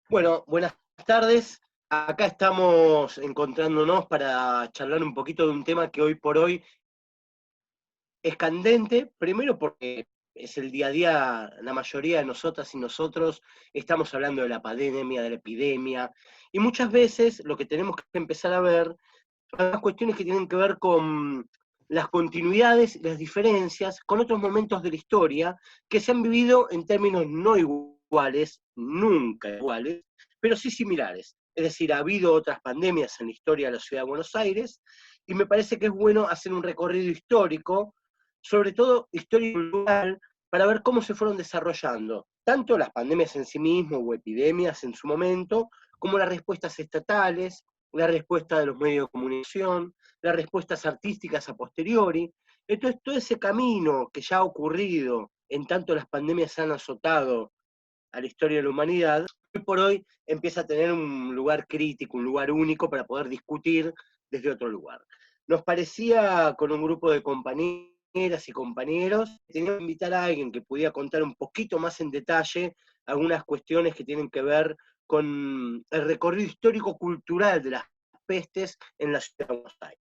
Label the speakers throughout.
Speaker 1: Bueno, buenas tardes. Acá estamos encontrándonos para charlar un poquito de un tema que hoy por hoy es candente, primero porque es el día a día, la mayoría de nosotras y nosotros estamos hablando de la pandemia, de la epidemia, y muchas veces lo que tenemos que empezar a ver son las cuestiones que tienen que ver con las continuidades y las diferencias con otros momentos de la historia que se han vivido en términos no iguales, nunca iguales, pero sí similares. Es decir, ha habido otras pandemias en la historia de la ciudad de Buenos Aires y me parece que es bueno hacer un recorrido histórico, sobre todo histórico local, para ver cómo se fueron desarrollando tanto las pandemias en sí mismas o epidemias en su momento, como las respuestas estatales, la respuesta de los medios de comunicación, las respuestas artísticas a posteriori. Entonces, todo ese camino que ya ha ocurrido, en tanto las pandemias han azotado a la historia de la humanidad, hoy por hoy empieza a tener un lugar crítico, un lugar único para poder discutir desde otro lugar. Nos parecía, con un grupo de compañeras y compañeros, que teníamos que invitar a alguien que pudiera contar un poquito más en detalle algunas cuestiones que tienen que ver con el recorrido histórico-cultural de las pestes en la ciudad de Buenos Aires.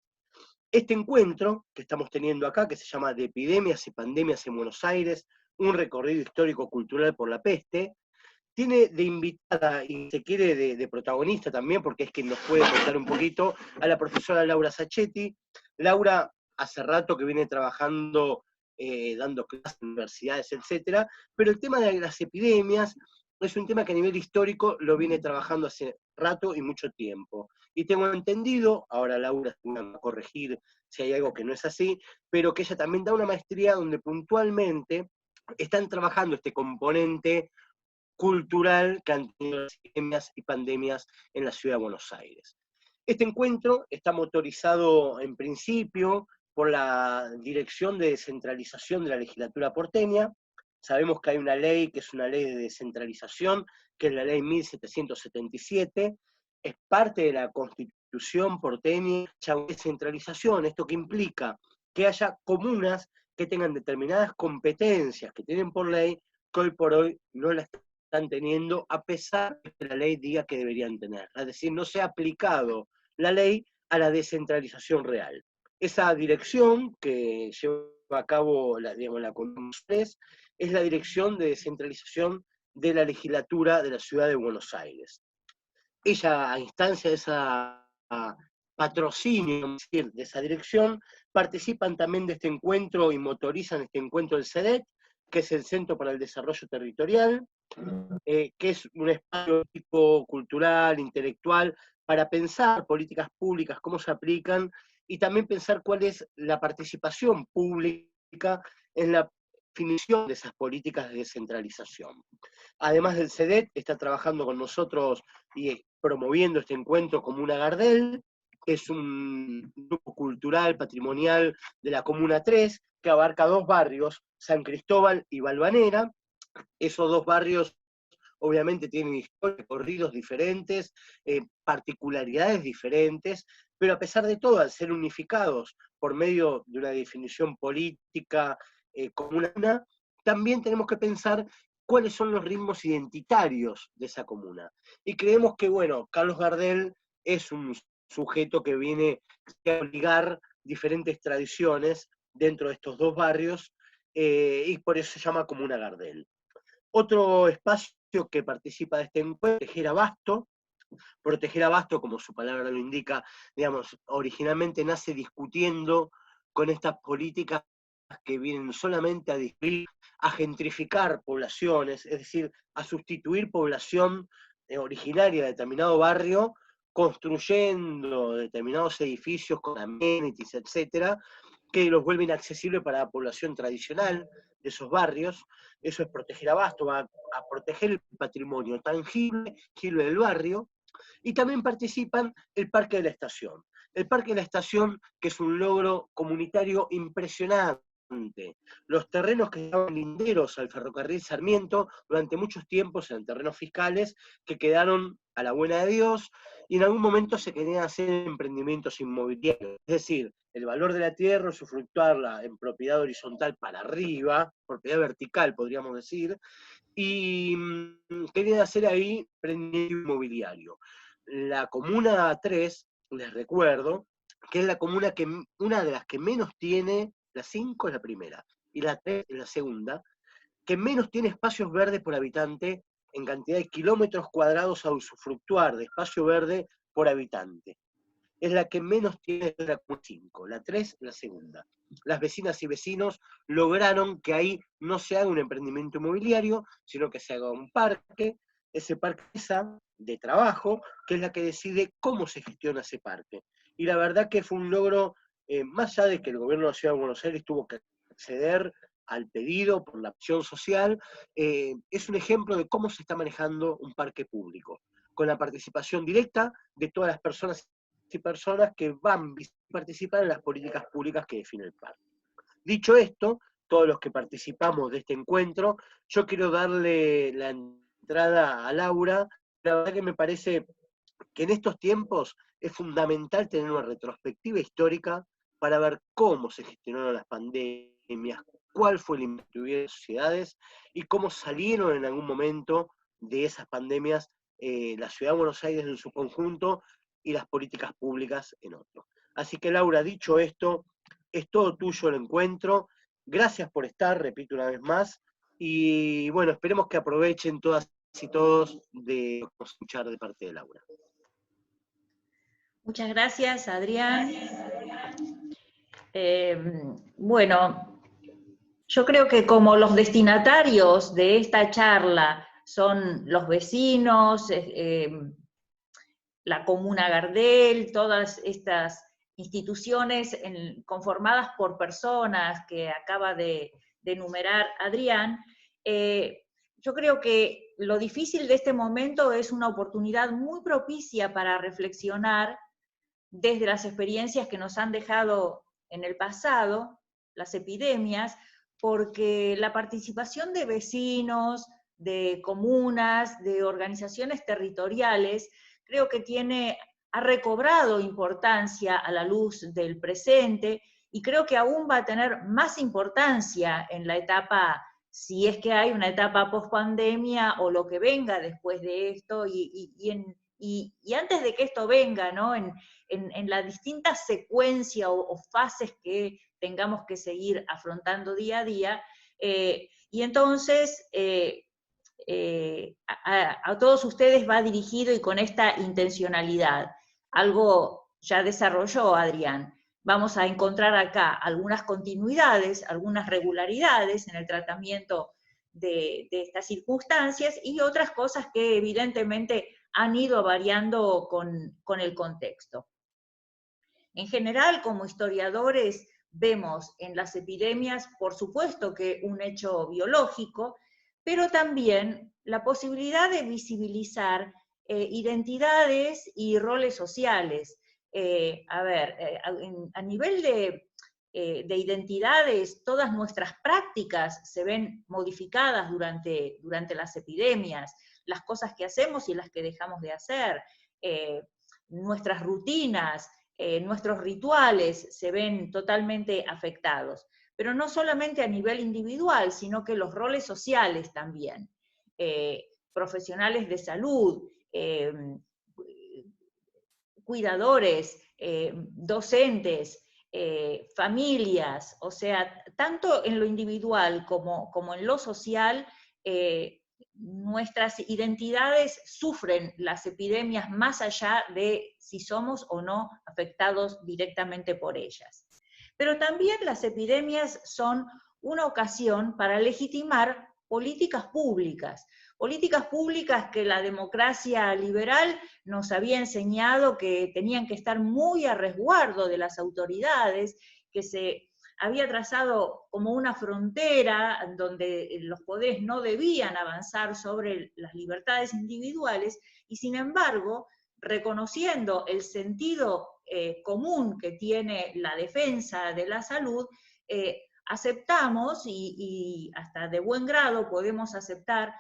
Speaker 1: Este encuentro que estamos teniendo acá, que se llama De epidemias y pandemias en Buenos Aires, un recorrido histórico-cultural por la peste, tiene de invitada, y se quiere de protagonista también, porque es quien nos puede contar un poquito, a la profesora Laura Sacchetti. Laura hace rato que viene trabajando, dando clases en universidades, etcétera, pero el tema de las epidemias es un tema que a nivel histórico lo viene trabajando hace rato y mucho tiempo. Y tengo entendido, ahora Laura me va a corregir si hay algo que no es así, pero que ella también da una maestría donde puntualmente están trabajando este componente cultural que han tenido las epidemias y pandemias en la ciudad de Buenos Aires. Este encuentro está motorizado en principio por la Dirección de Descentralización de la Legislatura porteña. Sabemos que hay una ley que es una ley de descentralización, que es la ley 1777, es parte de la Constitución porteña, de descentralización, esto que implica que haya comunas que tengan determinadas competencias que tienen por ley, que hoy por hoy no las están teniendo, a pesar de que la ley diga que deberían tener. Es decir, no se ha aplicado la ley a la descentralización real. Esa dirección que lleva a cabo digamos, la Comisión es la Dirección de Descentralización de la Legislatura de la Ciudad de Buenos Aires. Ella, a instancia de esa patrocinio de esa dirección, participan también de este encuentro y motorizan este encuentro del CEDET, que es el Centro para el Desarrollo Territorial, que es un espacio tipo cultural, intelectual, para pensar políticas públicas, cómo se aplican, y también pensar cuál es la participación pública en la definición de esas políticas de descentralización. Además del CEDET, está trabajando con nosotros y promoviendo este encuentro Comuna Gardel, que es un grupo cultural, patrimonial de la Comuna 3, que abarca dos barrios, San Cristóbal y Valvanera. Esos dos barrios obviamente tienen historias, recorridos diferentes, particularidades diferentes, pero a pesar de todo, al ser unificados por medio de una definición política común, también tenemos que pensar cuáles son los ritmos identitarios de esa comuna. Y creemos que, bueno, Carlos Gardel es un sujeto que viene a ligar diferentes tradiciones dentro de estos dos barrios, y por eso se llama Comuna Gardel. Otro espacio que participa de este encuentro, Proteger Abasto. Proteger Abasto, como su palabra lo indica, digamos, originalmente nace discutiendo con estas políticas que vienen solamente a disminuir, a gentrificar poblaciones, es decir, a sustituir población originaria de determinado barrio, construyendo determinados edificios con amenities, etcétera, que los vuelven accesibles para la población tradicional de esos barrios. Eso es proteger Abasto, va a proteger el patrimonio tangible del barrio, y también participan el Parque de la Estación. El Parque de la Estación, que es un logro comunitario impresionante Los terrenos que estaban linderos al ferrocarril Sarmiento durante muchos tiempos eran terrenos fiscales que quedaron a la buena de Dios y en algún momento se querían hacer emprendimientos inmobiliarios. Es decir, el valor de la tierra, usufructuarla en propiedad horizontal para arriba, propiedad vertical podríamos decir, y querían hacer ahí emprendimiento inmobiliario. La Comuna 3, les recuerdo, que es la comuna que una de las que menos tiene, la 5 es la primera, y la 3 es la segunda, que menos tiene espacios verdes por habitante en cantidad de kilómetros cuadrados a usufructuar de espacio verde por habitante. Es la que menos tiene la 5, la 3 la segunda. Las vecinas y vecinos lograron que ahí no se haga un emprendimiento inmobiliario, sino que se haga un parque, ese parque de trabajo, que es la que decide cómo se gestiona ese parque. Y la verdad que fue un logro, más allá de que el gobierno de la Ciudad de Buenos Aires tuvo que acceder al pedido por la opción social, es un ejemplo de cómo se está manejando un parque público, con la participación directa de todas las personas y personas que van a participar en las políticas públicas que define el parque. Dicho esto, todos los que participamos de este encuentro, yo quiero darle la entrada a Laura. La verdad que me parece que en estos tiempos es fundamental tener una retrospectiva histórica para ver cómo se gestionaron las pandemias, cuál fue el impacto de las sociedades y cómo salieron en algún momento de esas pandemias la Ciudad de Buenos Aires en su conjunto y las políticas públicas en otro. Así que Laura, dicho esto, es todo tuyo el encuentro. Gracias por estar, repito una vez más, y bueno, esperemos que aprovechen todas y todos de escuchar de parte de Laura.
Speaker 2: Muchas gracias, Adrián. Bueno, yo creo que como los destinatarios de esta charla son los vecinos, la Comuna Gardel, todas estas instituciones conformadas por personas que acaba de enumerar Adrián, yo creo que lo difícil de este momento es una oportunidad muy propicia para reflexionar desde las experiencias que nos han dejado en el pasado, las epidemias, porque la participación de vecinos, de comunas, de organizaciones territoriales, creo que ha recobrado importancia a la luz del presente y creo que aún va a tener más importancia en la etapa, si es que hay una etapa post-pandemia o lo que venga después de esto y antes de que esto venga, ¿no? En la distinta secuencia o fases que tengamos que seguir afrontando día a día. Y entonces, a todos ustedes va dirigido y con esta intencionalidad. Algo ya desarrolló Adrián. Vamos a encontrar acá algunas continuidades, algunas regularidades en el tratamiento de estas circunstancias y otras cosas que evidentemente han ido variando con el contexto. En general, como historiadores, vemos en las epidemias, por supuesto que un hecho biológico, pero también la posibilidad de visibilizar identidades y roles sociales. A nivel de identidades, todas nuestras prácticas se ven modificadas durante las epidemias, las cosas que hacemos y las que dejamos de hacer, nuestras rutinas, nuestros rituales se ven totalmente afectados. Pero no solamente a nivel individual, sino que los roles sociales también. Profesionales de salud, cuidadores, docentes, familias, o sea, tanto en lo individual como en lo social, nuestras identidades sufren las epidemias más allá de si somos o no afectados directamente por ellas. Pero también las epidemias son una ocasión para legitimar políticas públicas que la democracia liberal nos había enseñado que tenían que estar muy a resguardo de las autoridades, que se había trazado como una frontera donde los poderes no debían avanzar sobre las libertades individuales, y sin embargo, reconociendo el sentido común que tiene la defensa de la salud, aceptamos y hasta de buen grado podemos aceptar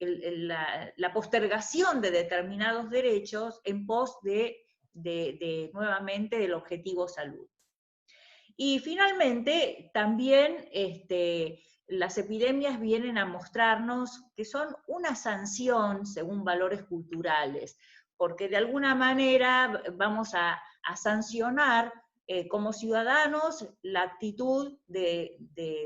Speaker 2: la postergación de determinados derechos en pos nuevamente del objetivo salud. Y finalmente, también las epidemias vienen a mostrarnos que son una sanción según valores culturales, porque de alguna manera vamos a sancionar como ciudadanos la actitud de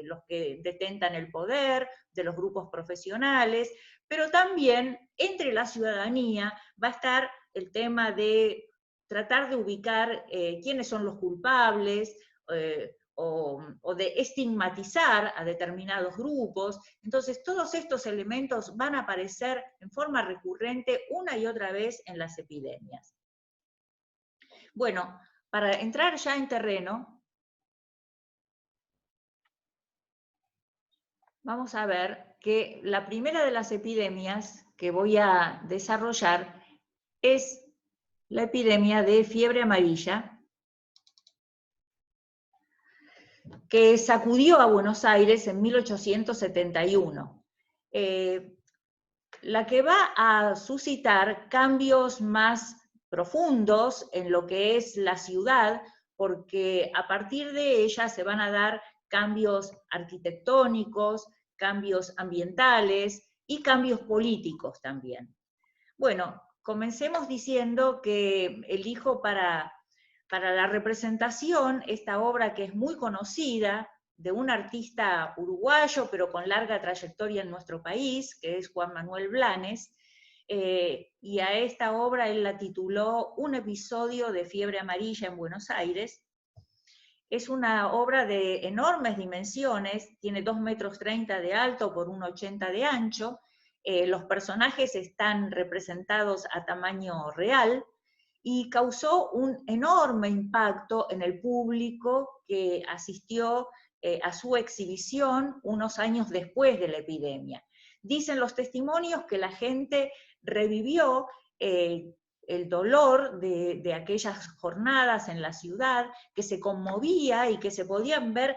Speaker 2: los que detentan el poder, de los grupos profesionales, pero también entre la ciudadanía va a estar el tema de tratar de ubicar quiénes son los culpables, o de estigmatizar a determinados grupos. Entonces, todos estos elementos van a aparecer en forma recurrente una y otra vez en las epidemias. Bueno, para entrar ya en terreno, vamos a ver que la primera de las epidemias que voy a desarrollar es la epidemia de fiebre amarilla, que sacudió a Buenos Aires en 1871. La que va a suscitar cambios más profundos en lo que es la ciudad, porque a partir de ella se van a dar cambios arquitectónicos, cambios ambientales y cambios políticos también. Bueno, comencemos diciendo que elijo para la representación esta obra que es muy conocida, de un artista uruguayo, pero con larga trayectoria en nuestro país, que es Juan Manuel Blanes, y a esta obra él la tituló Un episodio de fiebre amarilla en Buenos Aires. Es una obra de enormes dimensiones, tiene 2,30 metros de alto por 1,80 de ancho, los personajes están representados a tamaño real, y causó un enorme impacto en el público que asistió a su exhibición unos años después de la epidemia. Dicen los testimonios que la gente revivió el dolor de aquellas jornadas en la ciudad, que se conmovía y que se podían ver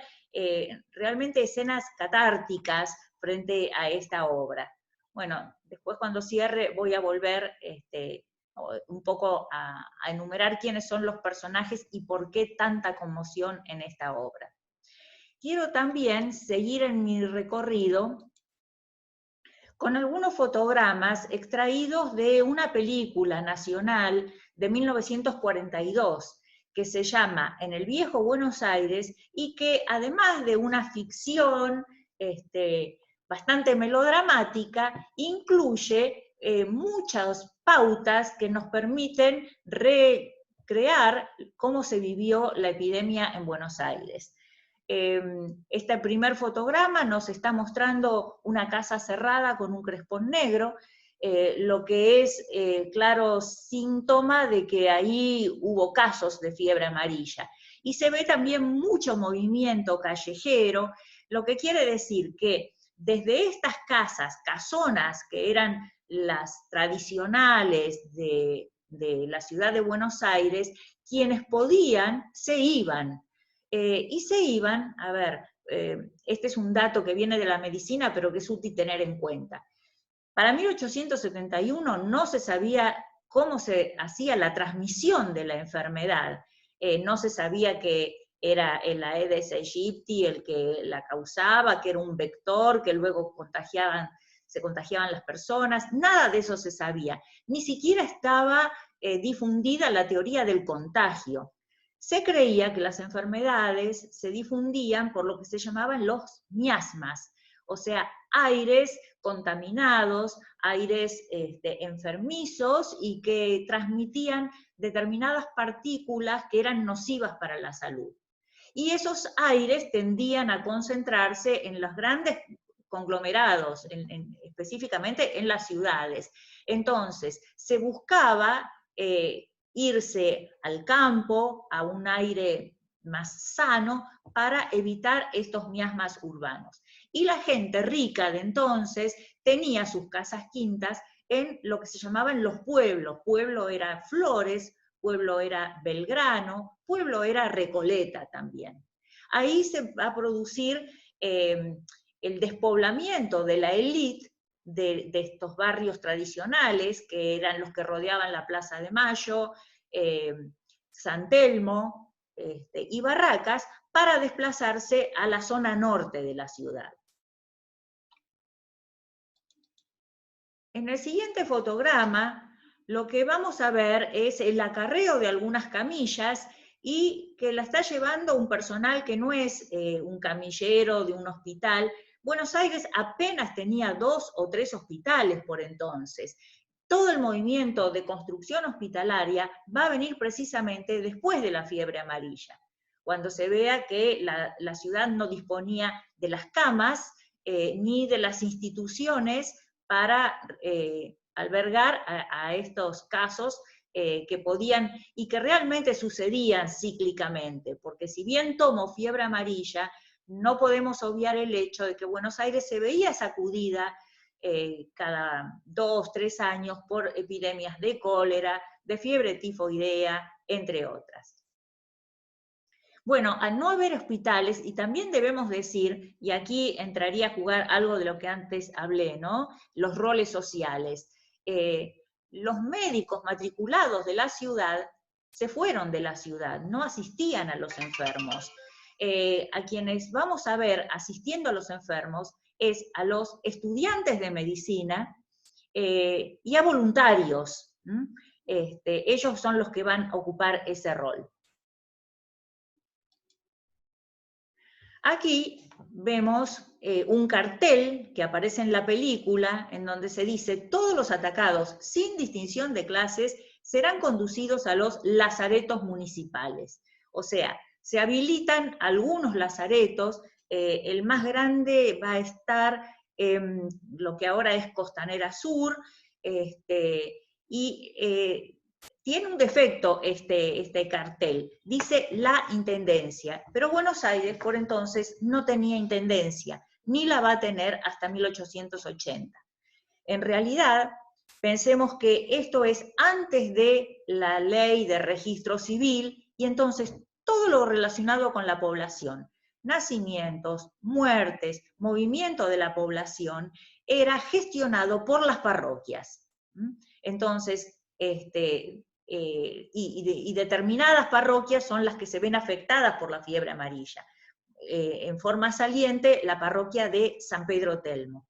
Speaker 2: realmente escenas catárticas frente a esta obra. Bueno, después cuando cierre voy a volver un poco a enumerar quiénes son los personajes y por qué tanta conmoción en esta obra. Quiero también seguir en mi recorrido con algunos fotogramas extraídos de una película nacional de 1942, que se llama En el viejo Buenos Aires, y que además de una ficción bastante melodramática, incluye muchas pautas que nos permiten recrear cómo se vivió la epidemia en Buenos Aires. Este primer fotograma nos está mostrando una casa cerrada con un crespón negro, lo que es claro síntoma de que ahí hubo casos de fiebre amarilla. Y se ve también mucho movimiento callejero, lo que quiere decir que desde estas casonas que eran las tradicionales de la ciudad de Buenos Aires, quienes podían se iban. Y se iban, a ver, este es un dato que viene de la medicina, pero que es útil tener en cuenta. Para 1871 no se sabía cómo se hacía la transmisión de la enfermedad, no se sabía que era el Aedes aegypti el que la causaba, que era un vector, que luego se contagiaban las personas, nada de eso se sabía, ni siquiera estaba difundida la teoría del contagio. Se creía que las enfermedades se difundían por lo que se llamaban los miasmas, o sea, aires contaminados, aires enfermizos y que transmitían determinadas partículas que eran nocivas para la salud. Y esos aires tendían a concentrarse en los grandes conglomerados, específicamente en las ciudades. Entonces, se buscaba irse al campo, a un aire más sano, para evitar estos miasmas urbanos. Y la gente rica de entonces tenía sus casas quintas en lo que se llamaban los pueblos. Pueblo era Flores, pueblo era Belgrano, pueblo era Recoleta también. ahí se va a producir el despoblamiento de la élite de estos barrios tradicionales, que eran los que rodeaban la Plaza de Mayo, San Telmo y Barracas, para desplazarse a la zona norte de la ciudad. En el siguiente fotograma, lo que vamos a ver es el acarreo de algunas camillas y que la está llevando un personal que no es un camillero de un hospital. Buenos Aires apenas tenía 2 o 3 hospitales por entonces. Todo el movimiento de construcción hospitalaria va a venir precisamente después de la fiebre amarilla, cuando se vea que la ciudad no disponía de las camas ni de las instituciones para albergar a estos casos que podían, y que realmente sucedían cíclicamente, porque si bien tomo fiebre amarilla, no podemos obviar el hecho de que Buenos Aires se veía sacudida cada 2, 3 años por epidemias de cólera, de fiebre tifoidea, entre otras. Bueno, al no haber hospitales, y también debemos decir, y aquí entraría a jugar algo de lo que antes hablé, ¿no? Los roles sociales. Los médicos matriculados de la ciudad se fueron de la ciudad, no asistían a los enfermos. A quienes vamos a ver asistiendo a los enfermos es a los estudiantes de medicina y a voluntarios. Ellos son los que van a ocupar ese rol. Aquí vemos un cartel que aparece en la película, en donde se dice: todos los atacados, sin distinción de clases, serán conducidos a los lazaretos municipales. O sea, se habilitan algunos lazaretos, el más grande va a estar en lo que ahora es Costanera Sur, tiene un defecto este cartel, dice la intendencia, pero Buenos Aires por entonces no tenía intendencia, ni la va a tener hasta 1880. En realidad, pensemos que esto es antes de la ley de registro civil, y entonces todo lo relacionado con la población, nacimientos, muertes, movimiento de la población, era gestionado por las parroquias. Entonces, y determinadas parroquias son las que se ven afectadas por la fiebre amarilla. En forma saliente, la parroquia de San Pedro Telmo.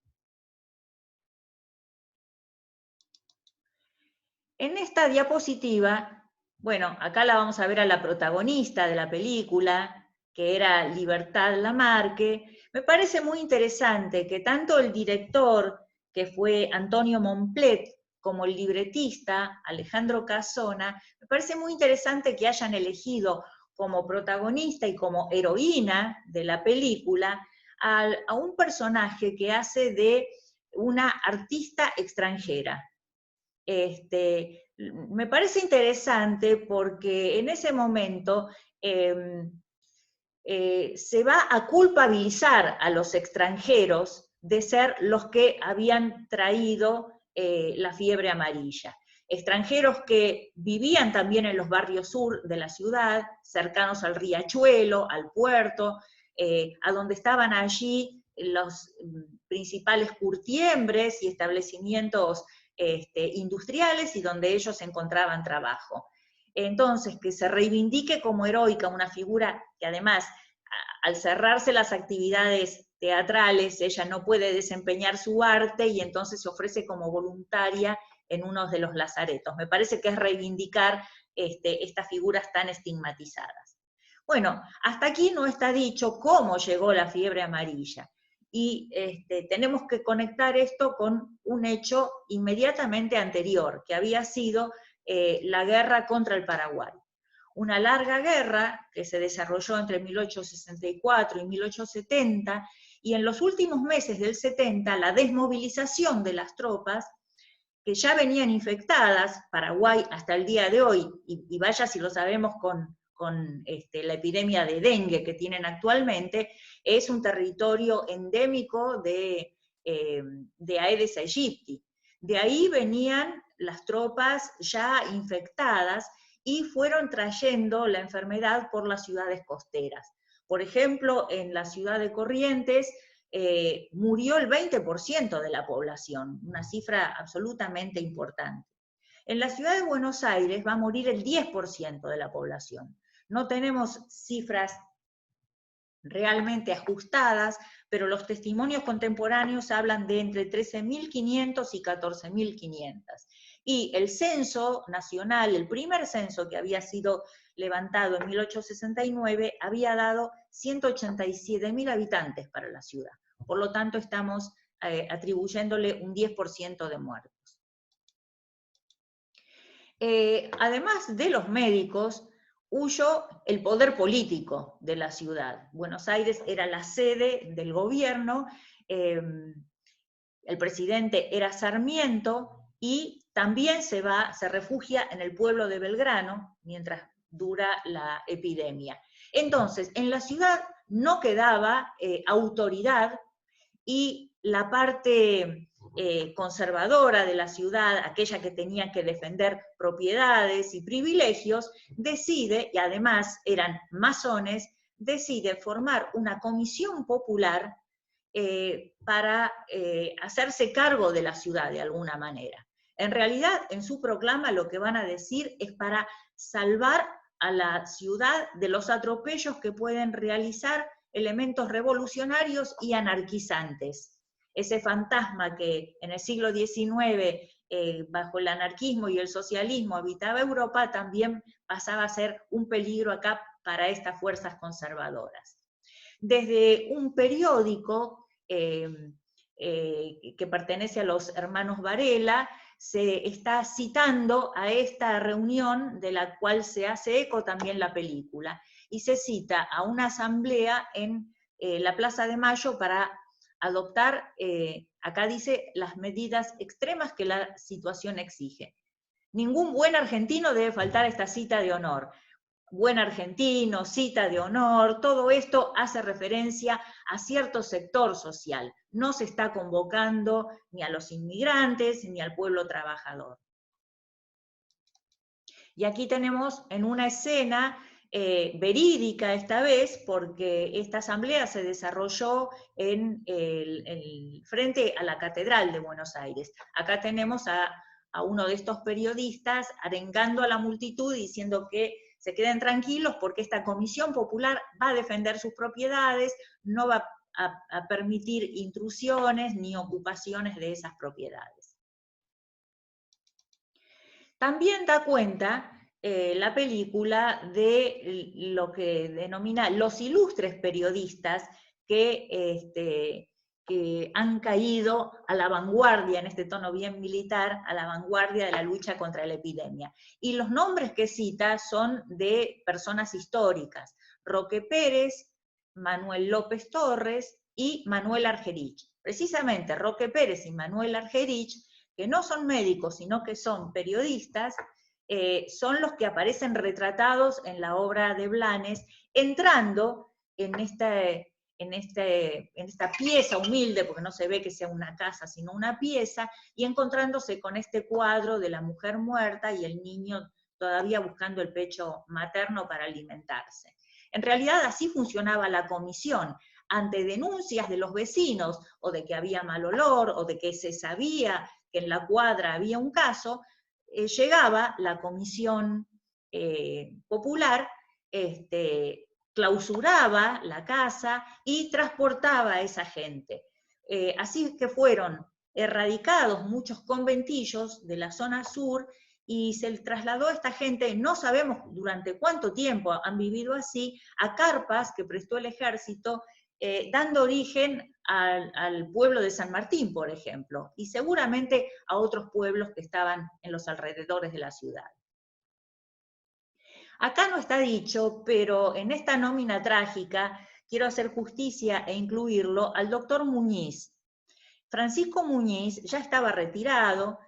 Speaker 2: En esta diapositiva, bueno, acá la vamos a ver a la protagonista de la película, que era Libertad Lamarque. Me parece muy interesante que tanto el director, que fue Antonio Momplet, como el libretista, Alejandro Casona, me parece muy interesante que hayan elegido como protagonista y como heroína de la película a un personaje que hace de una artista extranjera. Me parece interesante porque en ese momento se va a culpabilizar a los extranjeros de ser los que habían traído la fiebre amarilla. Extranjeros que vivían también en los barrios sur de la ciudad, cercanos al riachuelo, al puerto, a donde estaban allí los principales curtiembres y establecimientos industriales y donde ellos encontraban trabajo. Entonces, que se reivindique como heroica una figura que además, al cerrarse las actividades teatrales, ella no puede desempeñar su arte y entonces se ofrece como voluntaria en uno de los lazaretos. Me parece que es reivindicar estas figuras tan estigmatizadas. Bueno, hasta aquí no está dicho cómo llegó la fiebre amarilla. Y tenemos que conectar esto con un hecho inmediatamente anterior, que había sido la guerra contra el Paraguay. Una larga guerra que se desarrolló entre 1864 y 1870, y en los últimos meses del 70, la desmovilización de las tropas que ya venían infectadas, Paraguay hasta el día de hoy, y vaya si lo sabemos con la epidemia de dengue que tienen actualmente, es un territorio endémico de Aedes aegypti. De ahí venían las tropas ya infectadas y fueron trayendo la enfermedad por las ciudades costeras. Por ejemplo, en la ciudad de Corrientes murió el 20% de la población, una cifra absolutamente importante. En la ciudad de Buenos Aires va a morir el 10% de la población. No tenemos cifras realmente ajustadas, pero los testimonios contemporáneos hablan de entre 13.500 y 14.500. Y el censo nacional, el primer censo que había sido levantado en 1869, había dado 187.000 habitantes para la ciudad. Por lo tanto, estamos atribuyéndole un 10% de muertos. Además de los médicos, huyó el poder político de la ciudad. Buenos Aires era la sede del gobierno, el presidente era Sarmiento, y también se refugia en el pueblo de Belgrano mientras dura la epidemia. Entonces, en la ciudad no quedaba autoridad, y la parte conservadora de la ciudad, aquella que tenía que defender propiedades y privilegios, decide, y además eran masones, decide formar una comisión popular para hacerse cargo de la ciudad de alguna manera. En realidad, en su proclama lo que van a decir es para salvar a la ciudad de los atropellos que pueden realizar elementos revolucionarios y anarquizantes. Ese fantasma que en el siglo XIX, bajo el anarquismo y el socialismo, habitaba Europa, también pasaba a ser un peligro acá para estas fuerzas conservadoras. Desde un periódico que pertenece a los hermanos Varela, se está citando a esta reunión de la cual se hace eco también la película, y se cita a una asamblea en la Plaza de Mayo para adoptar, acá dice, las medidas extremas que la situación exige. Ningún buen argentino debe faltar a esta cita de honor. Buen argentino, cita de honor, todo esto hace referencia a cierto sector social. No se está convocando ni a los inmigrantes ni al pueblo trabajador. Y aquí tenemos en una escena verídica esta vez, porque esta asamblea se desarrolló en frente a la Catedral de Buenos Aires. Acá tenemos a uno de estos periodistas arengando a la multitud diciendo que se queden tranquilos porque esta comisión popular va a defender sus propiedades, no va a permitir intrusiones ni ocupaciones de esas propiedades. También da cuenta la película de lo que denomina los ilustres periodistas que han caído a la vanguardia, en este tono bien militar, a la vanguardia de la lucha contra la epidemia. Y los nombres que cita son de personas históricas: Roque Pérez, Manuel López Torres y Manuel Argerich. Precisamente Roque Pérez y Manuel Argerich, que no son médicos, sino que son periodistas, son los que aparecen retratados en la obra de Blanes, entrando en esta pieza humilde, porque no se ve que sea una casa, sino una pieza, y encontrándose con este cuadro de la mujer muerta y el niño todavía buscando el pecho materno para alimentarse. En realidad así funcionaba la comisión. Ante denuncias de los vecinos, o de que había mal olor, o de que se sabía que en la cuadra había un caso, llegaba la comisión popular, clausuraba la casa y transportaba a esa gente. Así que fueron erradicados muchos conventillos de la zona sur y se trasladó a esta gente, no sabemos durante cuánto tiempo han vivido así, a carpas que prestó el ejército, dando origen al pueblo de San Martín, por ejemplo, y seguramente a otros pueblos que estaban en los alrededores de la ciudad. Acá no está dicho, pero en esta nómina trágica quiero hacer justicia e incluirlo al doctor Muñiz. Francisco Muñiz ya estaba retirado,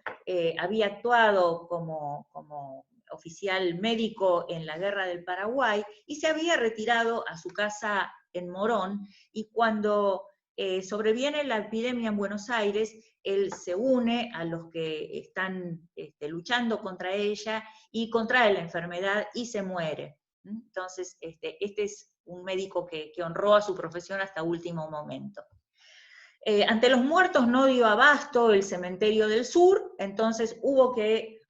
Speaker 2: había actuado como oficial médico en la Guerra del Paraguay y se había retirado a su casa en Morón, y cuando sobreviene la epidemia en Buenos Aires, él se une a los que están luchando contra ella y contrae la enfermedad y se muere. Entonces, este es un médico que honró a su profesión hasta último momento. Ante los muertos no dio abasto el cementerio del sur, entonces hubo que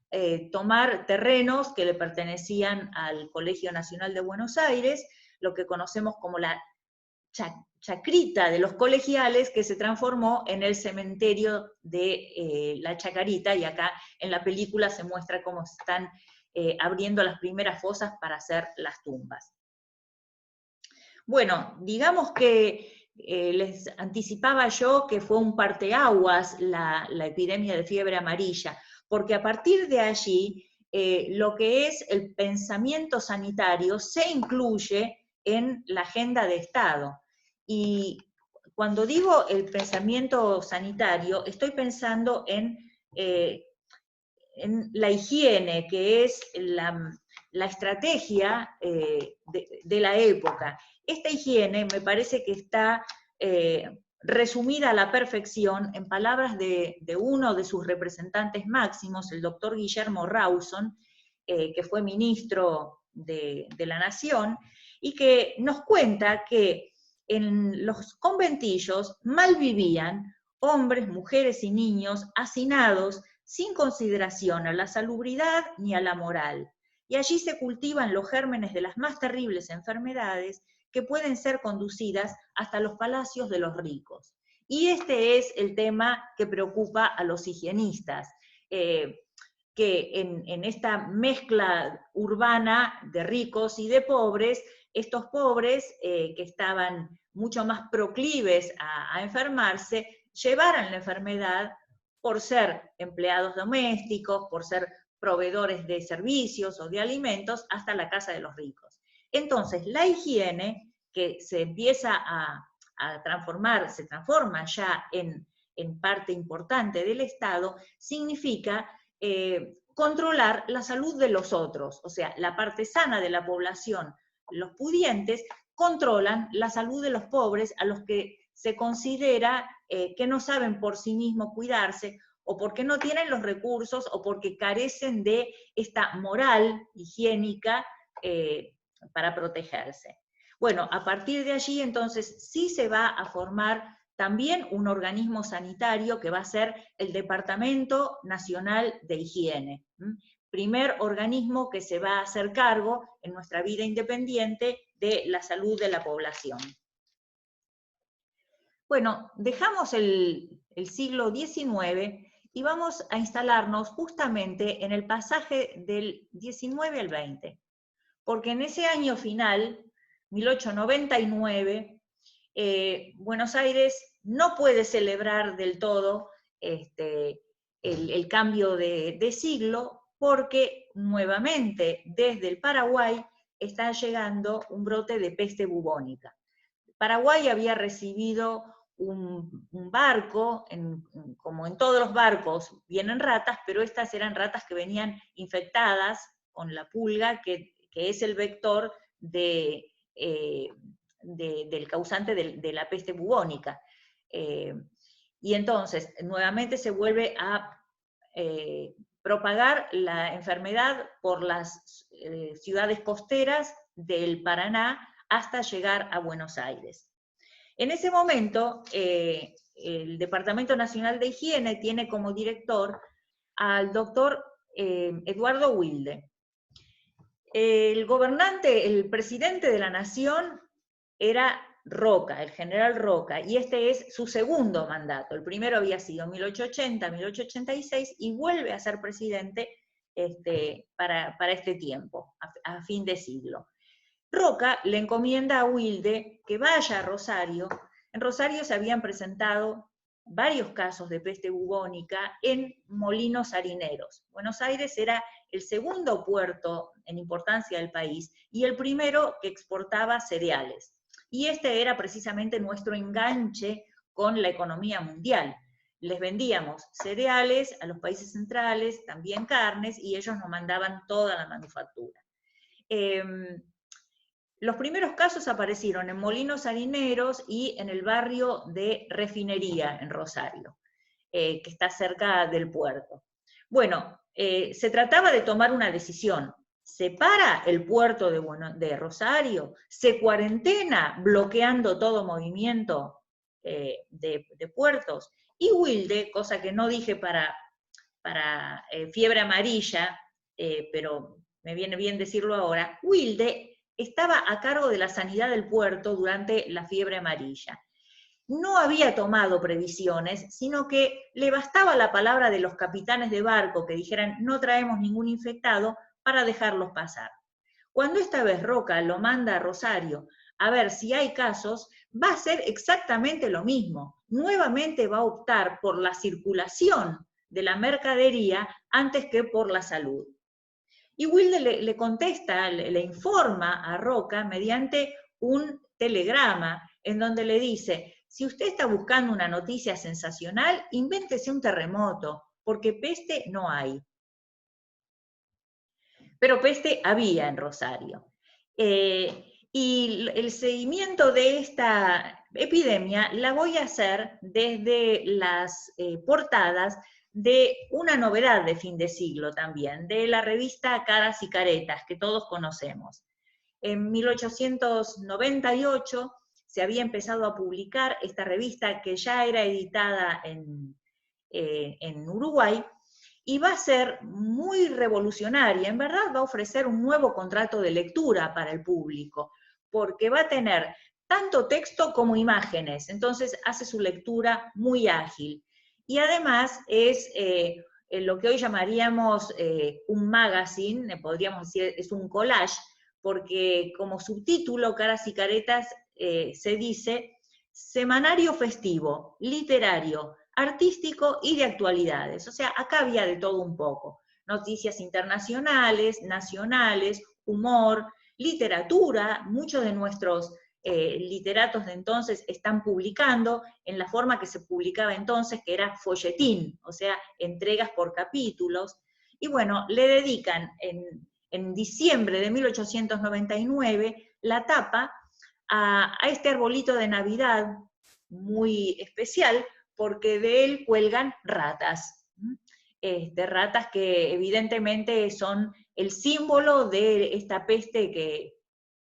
Speaker 2: tomar terrenos que le pertenecían al Colegio Nacional de Buenos Aires, lo que conocemos como la chacrita de los colegiales, que se transformó en el cementerio de la Chacarita, y acá en la película se muestra cómo están abriendo las primeras fosas para hacer las tumbas. Bueno, digamos que les anticipaba yo que fue un parteaguas la epidemia de fiebre amarilla, porque a partir de allí lo que es el pensamiento sanitario se incluye en la agenda de Estado. Y cuando digo el pensamiento sanitario, estoy pensando en la higiene, que es la estrategia de la época. Esta higiene me parece que está resumida a la perfección en palabras de uno de sus representantes máximos, el doctor Guillermo Rawson, que fue ministro de la Nación, y que nos cuenta que en los conventillos mal vivían hombres, mujeres y niños hacinados sin consideración a la salubridad ni a la moral. Y allí se cultivan los gérmenes de las más terribles enfermedades que pueden ser conducidas hasta los palacios de los ricos. Y este es el tema que preocupa a los higienistas, que en esta mezcla urbana de ricos y de pobres, estos pobres que estaban mucho más proclives a enfermarse, llevaran la enfermedad por ser empleados domésticos, por ser proveedores de servicios o de alimentos, hasta la casa de los ricos. Entonces, la higiene, que se empieza a transformar, se transforma ya en parte importante del Estado, significa controlar la salud de los otros, o sea, la parte sana de la población, los pudientes, controlan la salud de los pobres, a los que se considera que no saben por sí mismos cuidarse, o porque no tienen los recursos, o porque carecen de esta moral higiénica para protegerse. Bueno, a partir de allí, entonces, sí se va a formar también un organismo sanitario que va a ser el Departamento Nacional de Higiene. Primer organismo que se va a hacer cargo en nuestra vida independiente de la salud de la población. Bueno, dejamos el siglo XIX y vamos a instalarnos justamente en el pasaje del XIX al XX, porque en ese año final, 1899, Buenos Aires no puede celebrar del todo el cambio de siglo, porque nuevamente desde el Paraguay está llegando un brote de peste bubónica. Paraguay había recibido un barco, como en todos los barcos vienen ratas, pero estas eran ratas que venían infectadas con la pulga, que es el vector del causante de la peste bubónica. Y entonces, nuevamente se vuelve a propagar la enfermedad por las ciudades costeras del Paraná hasta llegar a Buenos Aires. En ese momento, el Departamento Nacional de Higiene tiene como director al doctor Eduardo Wilde. El gobernante, el presidente de la Nación era Roca, el general Roca, y este es su segundo mandato. El primero había sido 1880, 1886, y vuelve a ser presidente para este tiempo, a fin de siglo. Roca le encomienda a Wilde que vaya a Rosario. En Rosario se habían presentado varios casos de peste bubónica en molinos harineros. Buenos Aires era el segundo puerto en importancia del país y el primero que exportaba cereales. Y este era precisamente nuestro enganche con la economía mundial. Les vendíamos cereales a los países centrales, también carnes, y ellos nos mandaban toda la manufactura. Los primeros casos aparecieron en molinos harineros y en el barrio de Refinería, en Rosario, que está cerca del puerto. Bueno, se trataba de tomar una decisión. separa el puerto de Rosario, se cuarentena bloqueando todo movimiento de puertos, y Wilde, cosa que no dije para fiebre amarilla, pero me viene bien decirlo ahora, Wilde estaba a cargo de la sanidad del puerto durante la fiebre amarilla. No había tomado previsiones, sino que le bastaba la palabra de los capitanes de barco que dijeran no traemos ningún infectado para dejarlos pasar. Cuando esta vez Roca lo manda a Rosario a ver si hay casos, va a hacer exactamente lo mismo. Nuevamente va a optar por la circulación de la mercadería antes que por la salud. Y Wilde le contesta, le informa a Roca mediante un telegrama en donde le dice, si usted está buscando una noticia sensacional, invéntese un terremoto, porque peste no hay. Pero peste había en Rosario. Y el seguimiento de esta epidemia la voy a hacer desde las portadas de una novedad de fin de siglo también, de la revista Caras y Caretas, que todos conocemos. En 1898 se había empezado a publicar esta revista que ya era editada en Uruguay, y va a ser muy revolucionaria, en verdad va a ofrecer un nuevo contrato de lectura para el público, porque va a tener tanto texto como imágenes, entonces hace su lectura muy ágil. Y además es lo que hoy llamaríamos un magazine, podríamos decir, es un collage, porque como subtítulo, Caras y Caretas, se dice semanario festivo, literario, artístico y de actualidades. O sea, acá había de todo un poco. Noticias internacionales, nacionales, humor, literatura. Muchos de nuestros literatos de entonces están publicando en la forma que se publicaba entonces, que era folletín, o sea, entregas por capítulos. Y bueno, le dedican en diciembre de 1899 la tapa a este arbolito de Navidad muy especial, porque de él cuelgan ratas. Ratas que evidentemente son el símbolo de esta peste que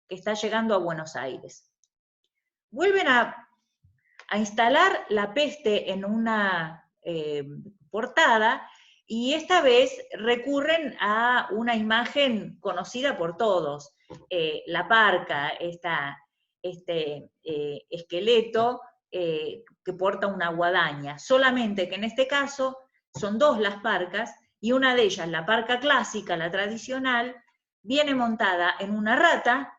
Speaker 2: está llegando a Buenos Aires. Vuelven a instalar la peste en una portada, y esta vez recurren a una imagen conocida por todos, la parca, este esqueleto que porta una guadaña, solamente que en este caso son dos las parcas, y una de ellas, la parca clásica, la tradicional, viene montada en una rata,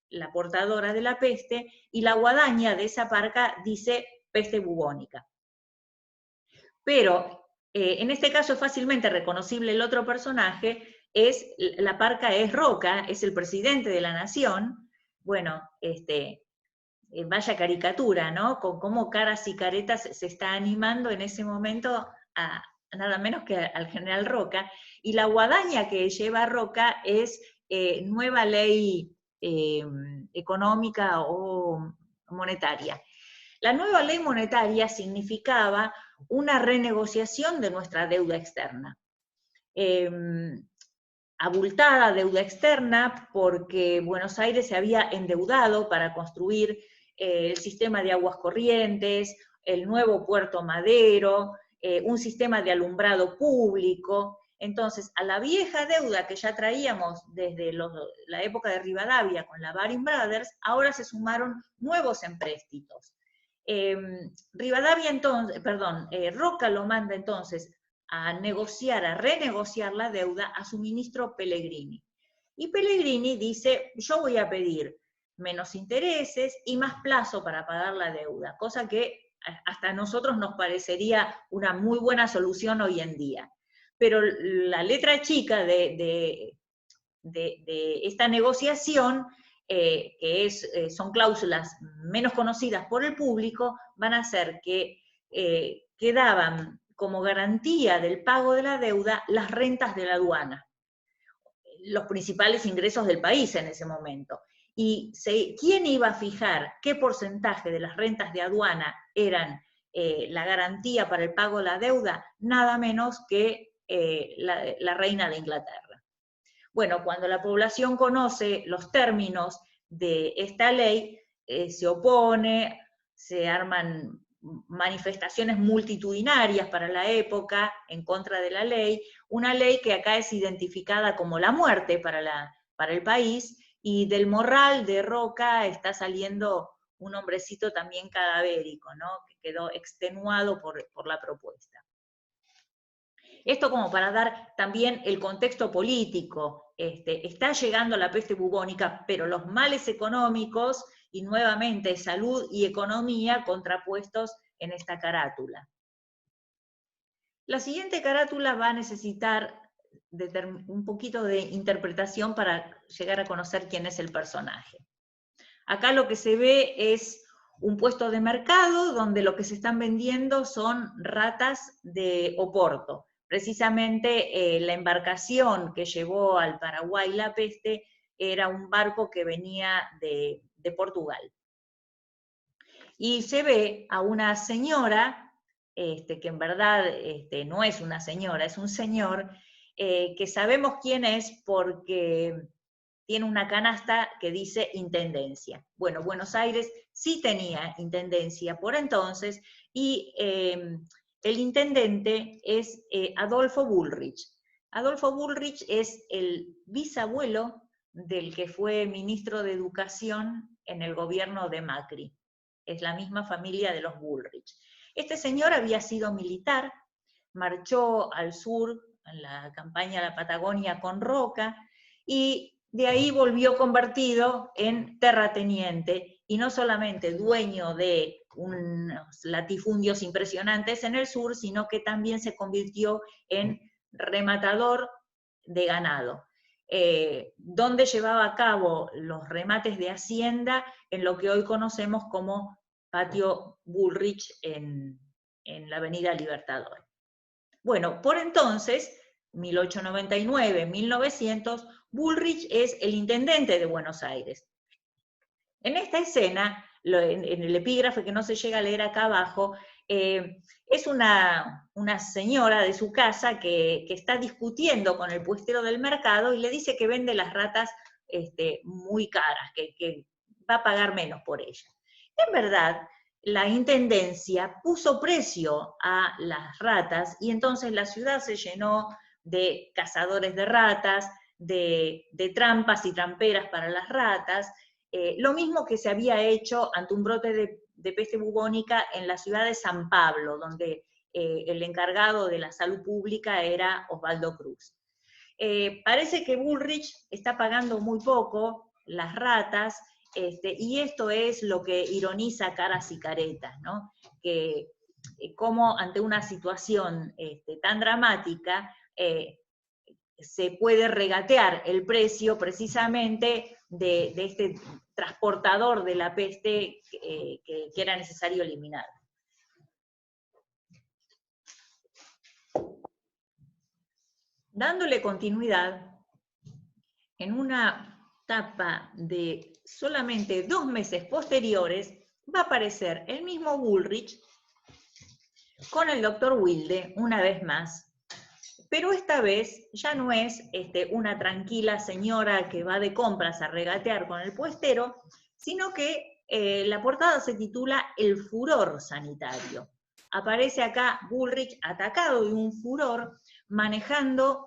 Speaker 2: la portadora de la peste, y la guadaña de esa parca dice peste bubónica. Pero en este caso es fácilmente reconocible el otro personaje, la parca es Roca, es el presidente de la nación. Bueno, vaya caricatura, ¿no? Con cómo Caras y Caretas se está animando en ese momento a nada menos que al general Roca, y la guadaña que lleva Roca es nueva ley económica o monetaria. La nueva ley monetaria significaba una renegociación de nuestra deuda externa. Abultada deuda externa, porque Buenos Aires se había endeudado para construir el sistema de aguas corrientes, el nuevo puerto Madero, un sistema de alumbrado público. Entonces, a la vieja deuda que ya traíamos desde la época de Rivadavia con la Baring Brothers, ahora se sumaron nuevos empréstitos. Roca lo manda entonces a renegociar la deuda a su ministro Pellegrini. Y Pellegrini dice, yo voy a pedir menos intereses y más plazo para pagar la deuda, cosa que hasta a nosotros nos parecería una muy buena solución hoy en día. Pero la letra chica de esta negociación, que son cláusulas menos conocidas por el público, van a hacer que quedaban como garantía del pago de la deuda las rentas de la aduana, los principales ingresos del país en ese momento. Y ¿quién iba a fijar qué porcentaje de las rentas de aduana eran la garantía para el pago de la deuda? Nada menos que la reina de Inglaterra. Bueno, cuando la población conoce los términos de esta ley, se opone, se arman manifestaciones multitudinarias para la época en contra de la ley, una ley que acá es identificada como la muerte para el país, y del morral de Roca está saliendo un hombrecito también cadavérico, ¿no? Que quedó extenuado por la propuesta. Esto como para dar también el contexto político. Está llegando la peste bubónica, pero los males económicos y nuevamente salud y economía contrapuestos en esta carátula. La siguiente carátula va a necesitar un poquito de interpretación para llegar a conocer quién es el personaje. Acá lo que se ve es un puesto de mercado donde lo que se están vendiendo son ratas de Oporto. Precisamente la embarcación que llevó al Paraguay la peste era un barco que venía de Portugal. Y se ve a una señora, que en verdad no es una señora, es un señor, que sabemos quién es porque tiene una canasta que dice Intendencia. Bueno, Buenos Aires sí tenía Intendencia por entonces, y el intendente es Adolfo Bullrich. Adolfo Bullrich es el bisabuelo del que fue ministro de Educación en el gobierno de Macri. Es la misma familia de los Bullrich. Este señor había sido militar, marchó al sur, en la campaña de la Patagonia con Roca, y de ahí volvió convertido en terrateniente, y no solamente dueño de unos latifundios impresionantes en el sur, sino que también se convirtió en rematador de ganado, donde llevaba a cabo los remates de hacienda en lo que hoy conocemos como Patio Bullrich en la Avenida Libertador. Bueno, por entonces, 1899, 1900, Bullrich es el intendente de Buenos Aires. En esta escena, en el epígrafe que no se llega a leer acá abajo, es una señora de su casa que está discutiendo con el puestero del mercado y le dice que vende las ratas muy caras, que va a pagar menos por ellas. En verdad, la intendencia puso precio a las ratas y entonces la ciudad se llenó de cazadores de ratas, de trampas y tramperas para las ratas, lo mismo que se había hecho ante un brote de peste bubónica en la ciudad de San Pablo, donde el encargado de la salud pública era Osvaldo Cruz. Parece que Bullrich está pagando muy poco las ratas, y esto es lo que ironiza Caras y Caretas, ¿no? Que como ante una situación tan dramática, se puede regatear el precio precisamente de este transportador de la peste que era necesario eliminar. Dándole continuidad, en una etapa de solamente 2 meses posteriores, va a aparecer el mismo Bullrich con el doctor Wilde, una vez más, pero esta vez ya no es una tranquila señora que va de compras a regatear con el puestero, sino que la portada se titula El furor sanitario. Aparece acá Bullrich atacado de un furor, manejando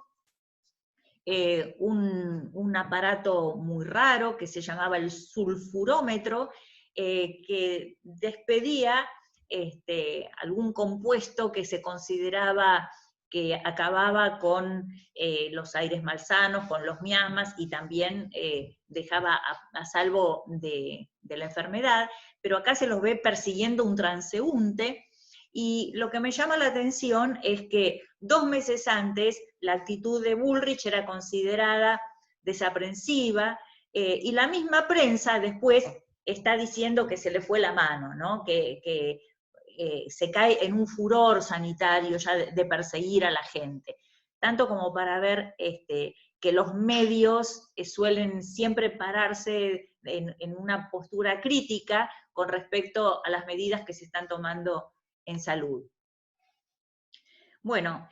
Speaker 2: un aparato muy raro que se llamaba el sulfurómetro, que despedía algún compuesto que se consideraba que acababa con los aires malsanos, con los miasmas, y también dejaba a salvo de la enfermedad, pero acá se los ve persiguiendo un transeúnte, y lo que me llama la atención es que 2 meses antes la actitud de Bullrich era considerada desaprensiva, y la misma prensa después está diciendo que se le fue la mano, ¿no? que se cae en un furor sanitario ya de perseguir a la gente, tanto como para ver que los medios suelen siempre pararse en una postura crítica con respecto a las medidas que se están tomando en salud. Bueno,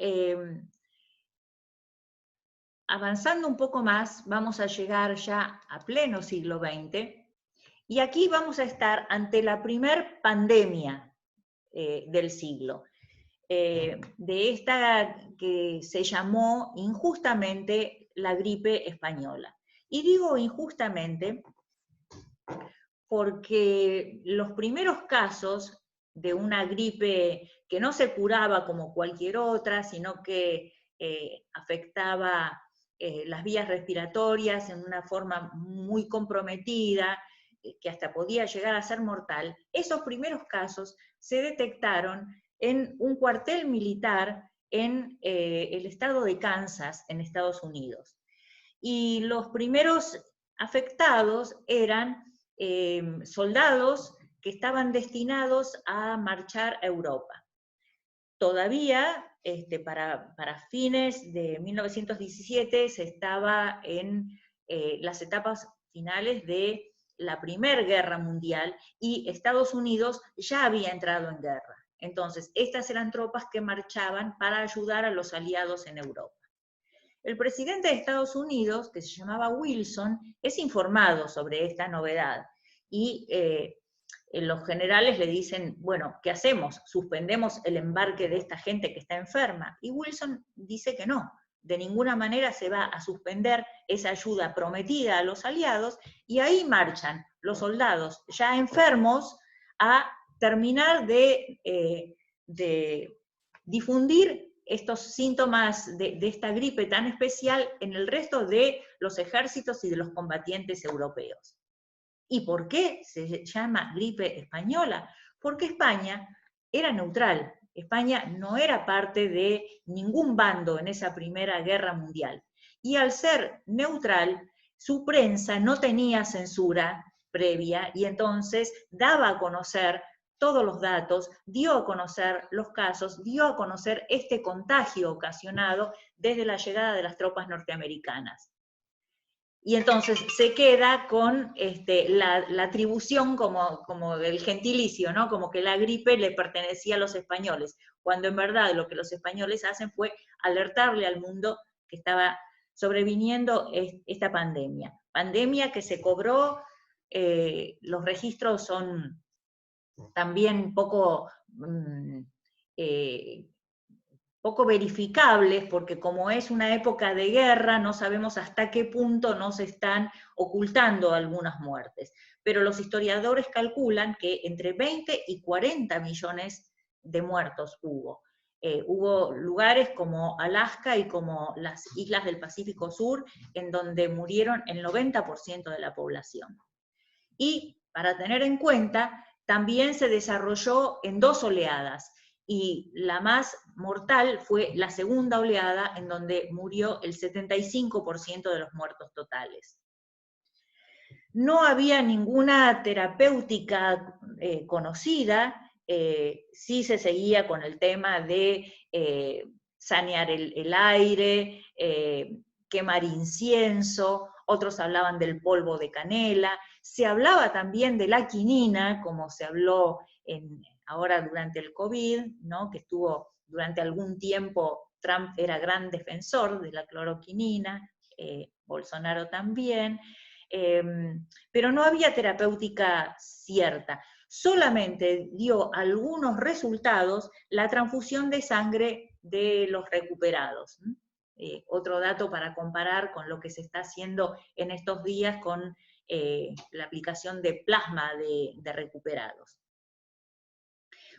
Speaker 2: avanzando un poco más, vamos a llegar ya a pleno siglo XX, y aquí vamos a estar ante la primer pandemia del siglo, de esta que se llamó injustamente la gripe española. Y digo injustamente porque los primeros casos de una gripe que no se curaba como cualquier otra, sino que afectaba las vías respiratorias en una forma muy comprometida, que hasta podía llegar a ser mortal, esos primeros casos se detectaron en un cuartel militar en el estado de Kansas, en Estados Unidos. Y los primeros afectados eran soldados que estaban destinados a marchar a Europa. Todavía, para fines de 1917, se estaba en las etapas finales de la Primera Guerra Mundial y Estados Unidos ya había entrado en guerra. Entonces, estas eran tropas que marchaban para ayudar a los aliados en Europa. El presidente de Estados Unidos, que se llamaba Wilson, es informado sobre esta novedad y los generales le dicen, bueno, ¿qué hacemos? ¿Suspendemos el embarque de esta gente que está enferma? Y Wilson dice que no, de ninguna manera se va a suspender esa ayuda prometida a los aliados, y ahí marchan los soldados ya enfermos a terminar de difundir estos síntomas de esta gripe tan especial en el resto de los ejércitos y de los combatientes europeos. ¿Y por qué se llama gripe española? Porque España era neutral. España no era parte de ningún bando en esa Primera Guerra Mundial. Y al ser neutral, su prensa no tenía censura previa y entonces daba a conocer todos los datos, dio a conocer los casos, dio a conocer este contagio ocasionado desde la llegada de las tropas norteamericanas. Y entonces se queda con la atribución como el gentilicio, ¿no? Como que la gripe le pertenecía a los españoles, cuando en verdad lo que los españoles hacen fue alertarle al mundo que estaba sobreviniendo esta pandemia. Pandemia que se cobró, los registros son también poco verificables, porque como es una época de guerra, no sabemos hasta qué punto no se están ocultando algunas muertes. Pero los historiadores calculan que entre 20 y 40 millones de muertos hubo. Hubo lugares como Alaska y como las islas del Pacífico Sur, en donde murieron el 90% de la población. Y para tener en cuenta, también se desarrolló en dos oleadas, y la más mortal fue la segunda oleada, en donde murió el 75% de los muertos totales. No había ninguna terapéutica conocida, sí se seguía con el tema de sanear el aire, quemar incienso, otros hablaban del polvo de canela, se hablaba también de la quinina, como se habló ahora durante el COVID, ¿no? Que estuvo durante algún tiempo, Trump era gran defensor de la cloroquinina, Bolsonaro también, pero no había terapéutica cierta. Solamente dio algunos resultados la transfusión de sangre de los recuperados. Otro dato para comparar con lo que se está haciendo en estos días con la aplicación de plasma de recuperados.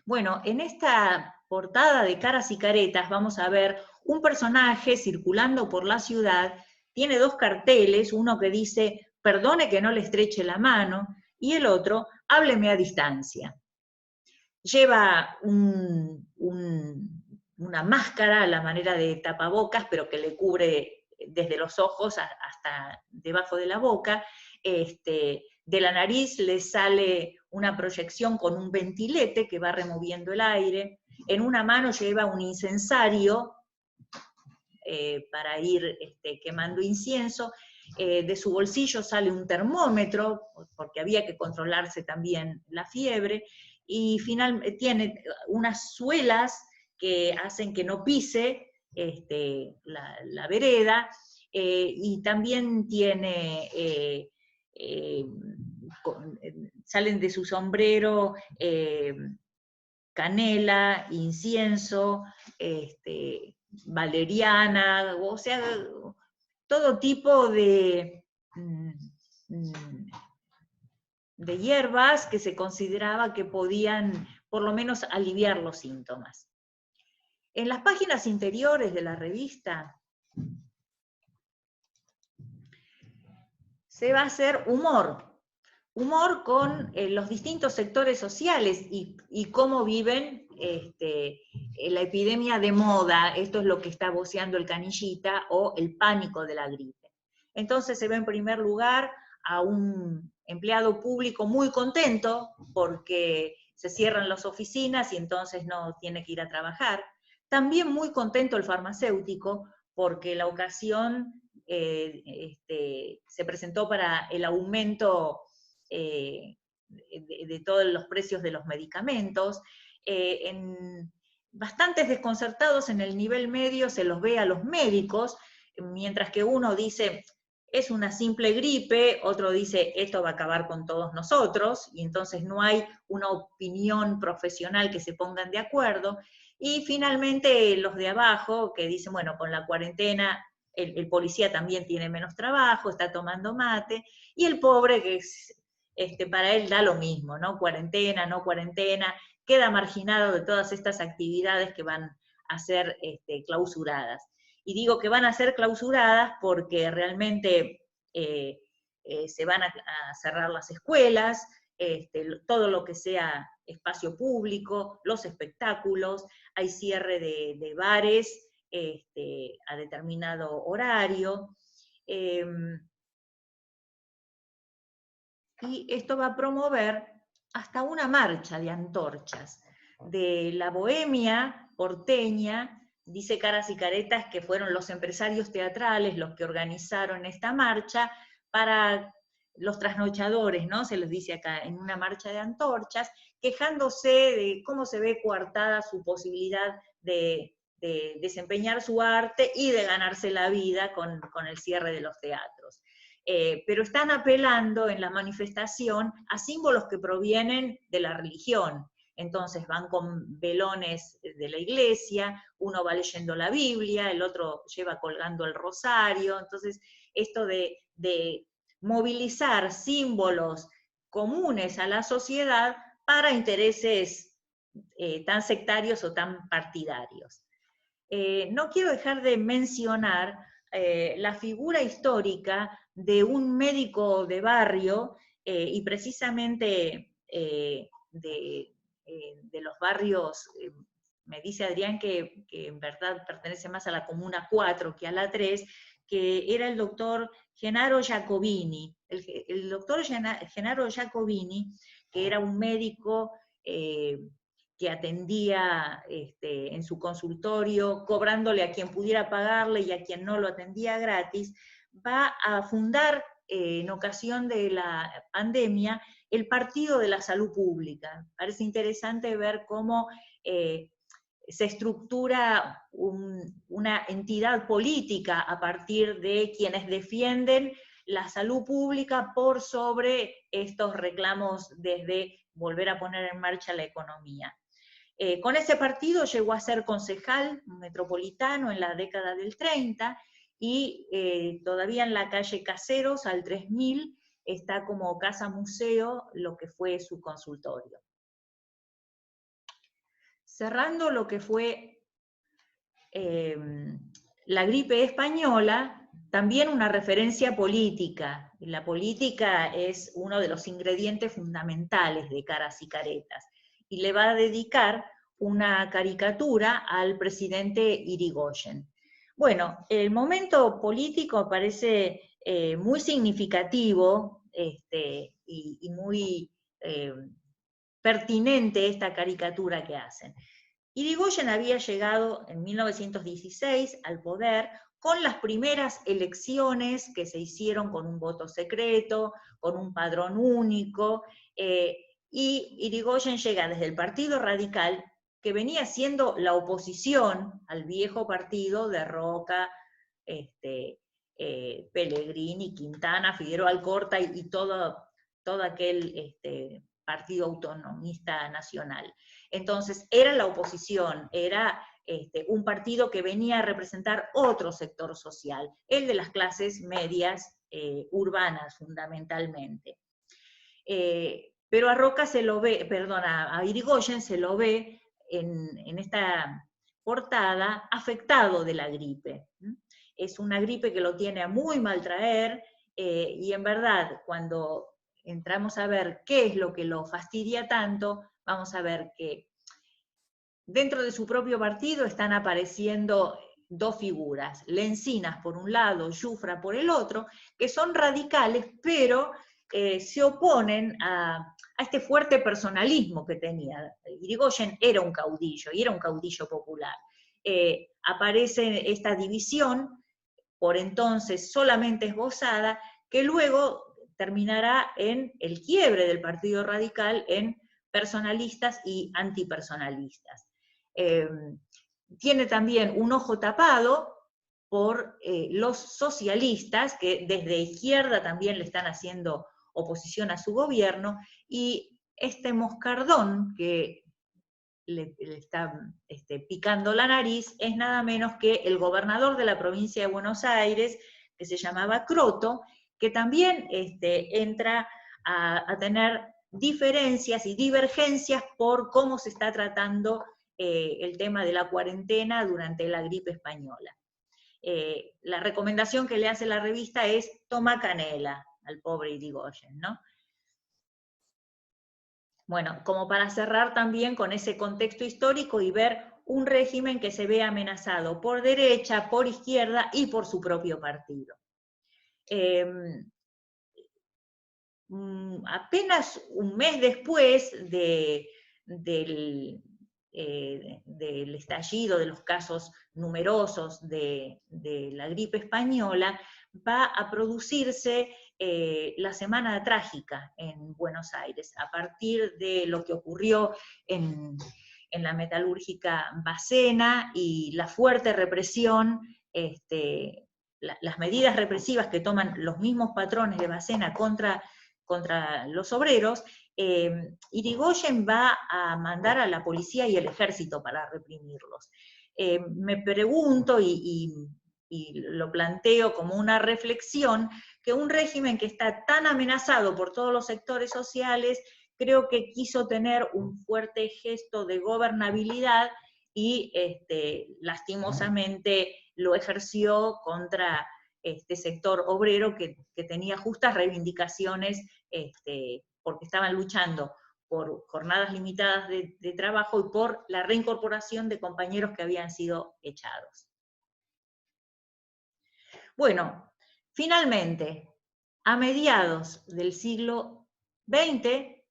Speaker 2: Bueno, en esta portada de Caras y Caretas vamos a ver un personaje circulando por la ciudad, tiene dos carteles, uno que dice, perdone que no le estreche la mano, y el otro, hábleme a distancia. Lleva una máscara a la manera de tapabocas, pero que le cubre desde los ojos hasta debajo de la boca. De la nariz le sale una proyección con un ventilete que va removiendo el aire. En una mano lleva un incensario para ir quemando incienso. De su bolsillo sale un termómetro, porque había que controlarse también la fiebre, y finalmente tiene unas suelas que hacen que no pise la vereda, y también tiene, salen de su sombrero canela, incienso, valeriana, o sea, todo tipo de hierbas que se consideraba que podían por lo menos aliviar los síntomas. En las páginas interiores de la revista se va a hacer humor con los distintos sectores sociales y cómo viven la epidemia de moda, esto es lo que está voceando el Canillita, o el pánico de la gripe. Entonces se ve en primer lugar a un empleado público muy contento porque se cierran las oficinas y entonces no tiene que ir a trabajar. También muy contento el farmacéutico porque la ocasión se presentó para el aumento de todos los precios de los medicamentos. Bastantes desconcertados en el nivel medio se los ve a los médicos, mientras que uno dice, es una simple gripe, otro dice, esto va a acabar con todos nosotros, y entonces no hay una opinión profesional que se pongan de acuerdo. Y finalmente los de abajo, que dicen, bueno, con la cuarentena el policía también tiene menos trabajo, está tomando mate, y el pobre que para él da lo mismo, ¿no? Cuarentena, no cuarentena, queda marginado de todas estas actividades que van a ser clausuradas. Y digo que van a ser clausuradas porque realmente se van a cerrar las escuelas, todo lo que sea espacio público, los espectáculos, hay cierre de bares a determinado horario. Y esto va a promover hasta una marcha de antorchas de la bohemia porteña. Dice Caras y Caretas que fueron los empresarios teatrales los que organizaron esta marcha para los trasnochadores, ¿no? Se les dice acá, en una marcha de antorchas, quejándose de cómo se ve coartada su posibilidad de desempeñar su arte y de ganarse la vida con el cierre de los teatros. Pero están apelando en la manifestación a símbolos que provienen de la religión. Entonces van con velones de la iglesia, uno va leyendo la Biblia, el otro lleva colgando el rosario. Entonces, esto de movilizar símbolos comunes a la sociedad para intereses tan sectarios o tan partidarios. No quiero dejar de mencionar la figura histórica de un médico de barrio, y precisamente de los barrios, me dice Adrián que en verdad pertenece más a la Comuna 4 que a la 3, que era el doctor Gennaro Giacobini. El doctor Gennaro Giacobini, que era un médico que atendía en su consultorio, cobrándole a quien pudiera pagarle y a quien no lo atendía gratis, va a fundar en ocasión de la pandemia el Partido de la Salud Pública. Parece interesante ver cómo se estructura una entidad política a partir de quienes defienden la salud pública por sobre estos reclamos desde volver a poner en marcha la economía. Con ese partido llegó a ser concejal metropolitano en la década del 30 y todavía en la calle Caseros, al 3000, está como casa museo lo que fue su consultorio. Cerrando lo que fue la gripe española, también una referencia política. La política es uno de los ingredientes fundamentales de Caras y Caretas, y le va a dedicar una caricatura al presidente Irigoyen. Bueno, el momento político parece muy significativo y muy pertinente esta caricatura que hacen. Irigoyen había llegado en 1916 al poder con las primeras elecciones que se hicieron con un voto secreto, con un padrón único, y Irigoyen llega desde el Partido Radical, que venía siendo la oposición al viejo partido de Roca, Pellegrini, Quintana, Figueroa Alcorta y todo aquel partido autonomista nacional. Entonces, era la oposición, era un partido que venía a representar otro sector social, el de las clases medias urbanas fundamentalmente. Pero a Roca se lo ve, perdón, a Irigoyen se lo ve en esta portada afectado de la gripe. Es una gripe que lo tiene a muy mal traer, y en verdad, cuando entramos a ver qué es lo que lo fastidia tanto, vamos a ver que dentro de su propio partido están apareciendo dos figuras, Lencinas por un lado, Jufra por el otro, que son radicales, pero se oponen a este fuerte personalismo que tenía. Irigoyen era un caudillo, y era un caudillo popular. Aparece esta división, por entonces solamente esbozada, que luego terminará en el quiebre del Partido Radical en personalistas y antipersonalistas. Tiene también un ojo tapado por los socialistas, que desde izquierda también le están haciendo oposición a su gobierno, y este moscardón que le está picando la nariz es nada menos que el gobernador de la provincia de Buenos Aires, que se llamaba Croto, que también entra a tener diferencias y divergencias por cómo se está tratando el tema de la cuarentena durante la gripe española. La recomendación que le hace la revista es toma canela al pobre Irigoyen, ¿no? Bueno, como para cerrar también con ese contexto histórico y ver un régimen que se ve amenazado por derecha, por izquierda y por su propio partido. Apenas un mes después del estallido de los casos numerosos de la gripe española, va a producirse la Semana Trágica en Buenos Aires, a partir de lo que ocurrió en la metalúrgica Bacena y la fuerte represión, las medidas represivas que toman los mismos patrones de Bacena contra los obreros. Irigoyen va a mandar a la policía y el ejército para reprimirlos. Me pregunto y lo planteo como una reflexión, que un régimen que está tan amenazado por todos los sectores sociales, creo que quiso tener un fuerte gesto de gobernabilidad y lastimosamente lo ejerció contra este sector obrero que tenía justas reivindicaciones porque estaban luchando por jornadas limitadas de trabajo y por la reincorporación de compañeros que habían sido echados. Bueno, finalmente, a mediados del siglo XX,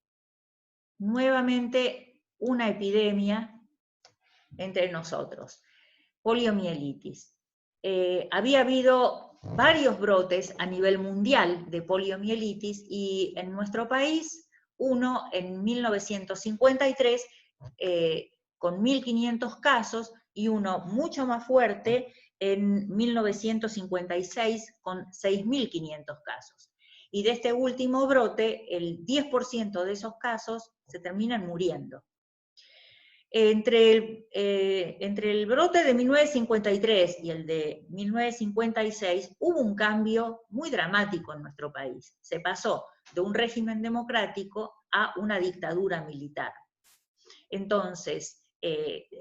Speaker 2: nuevamente una epidemia entre nosotros, poliomielitis. Había habido varios brotes a nivel mundial de poliomielitis y en nuestro país uno en 1953 con 1.500 casos y uno mucho más fuerte en 1956 con 6.500 casos. Y de este último brote, el 10% de esos casos se terminan muriendo. Entre el brote de 1953 y el de 1956 hubo un cambio muy dramático en nuestro país. Se pasó de un régimen democrático a una dictadura militar. Entonces,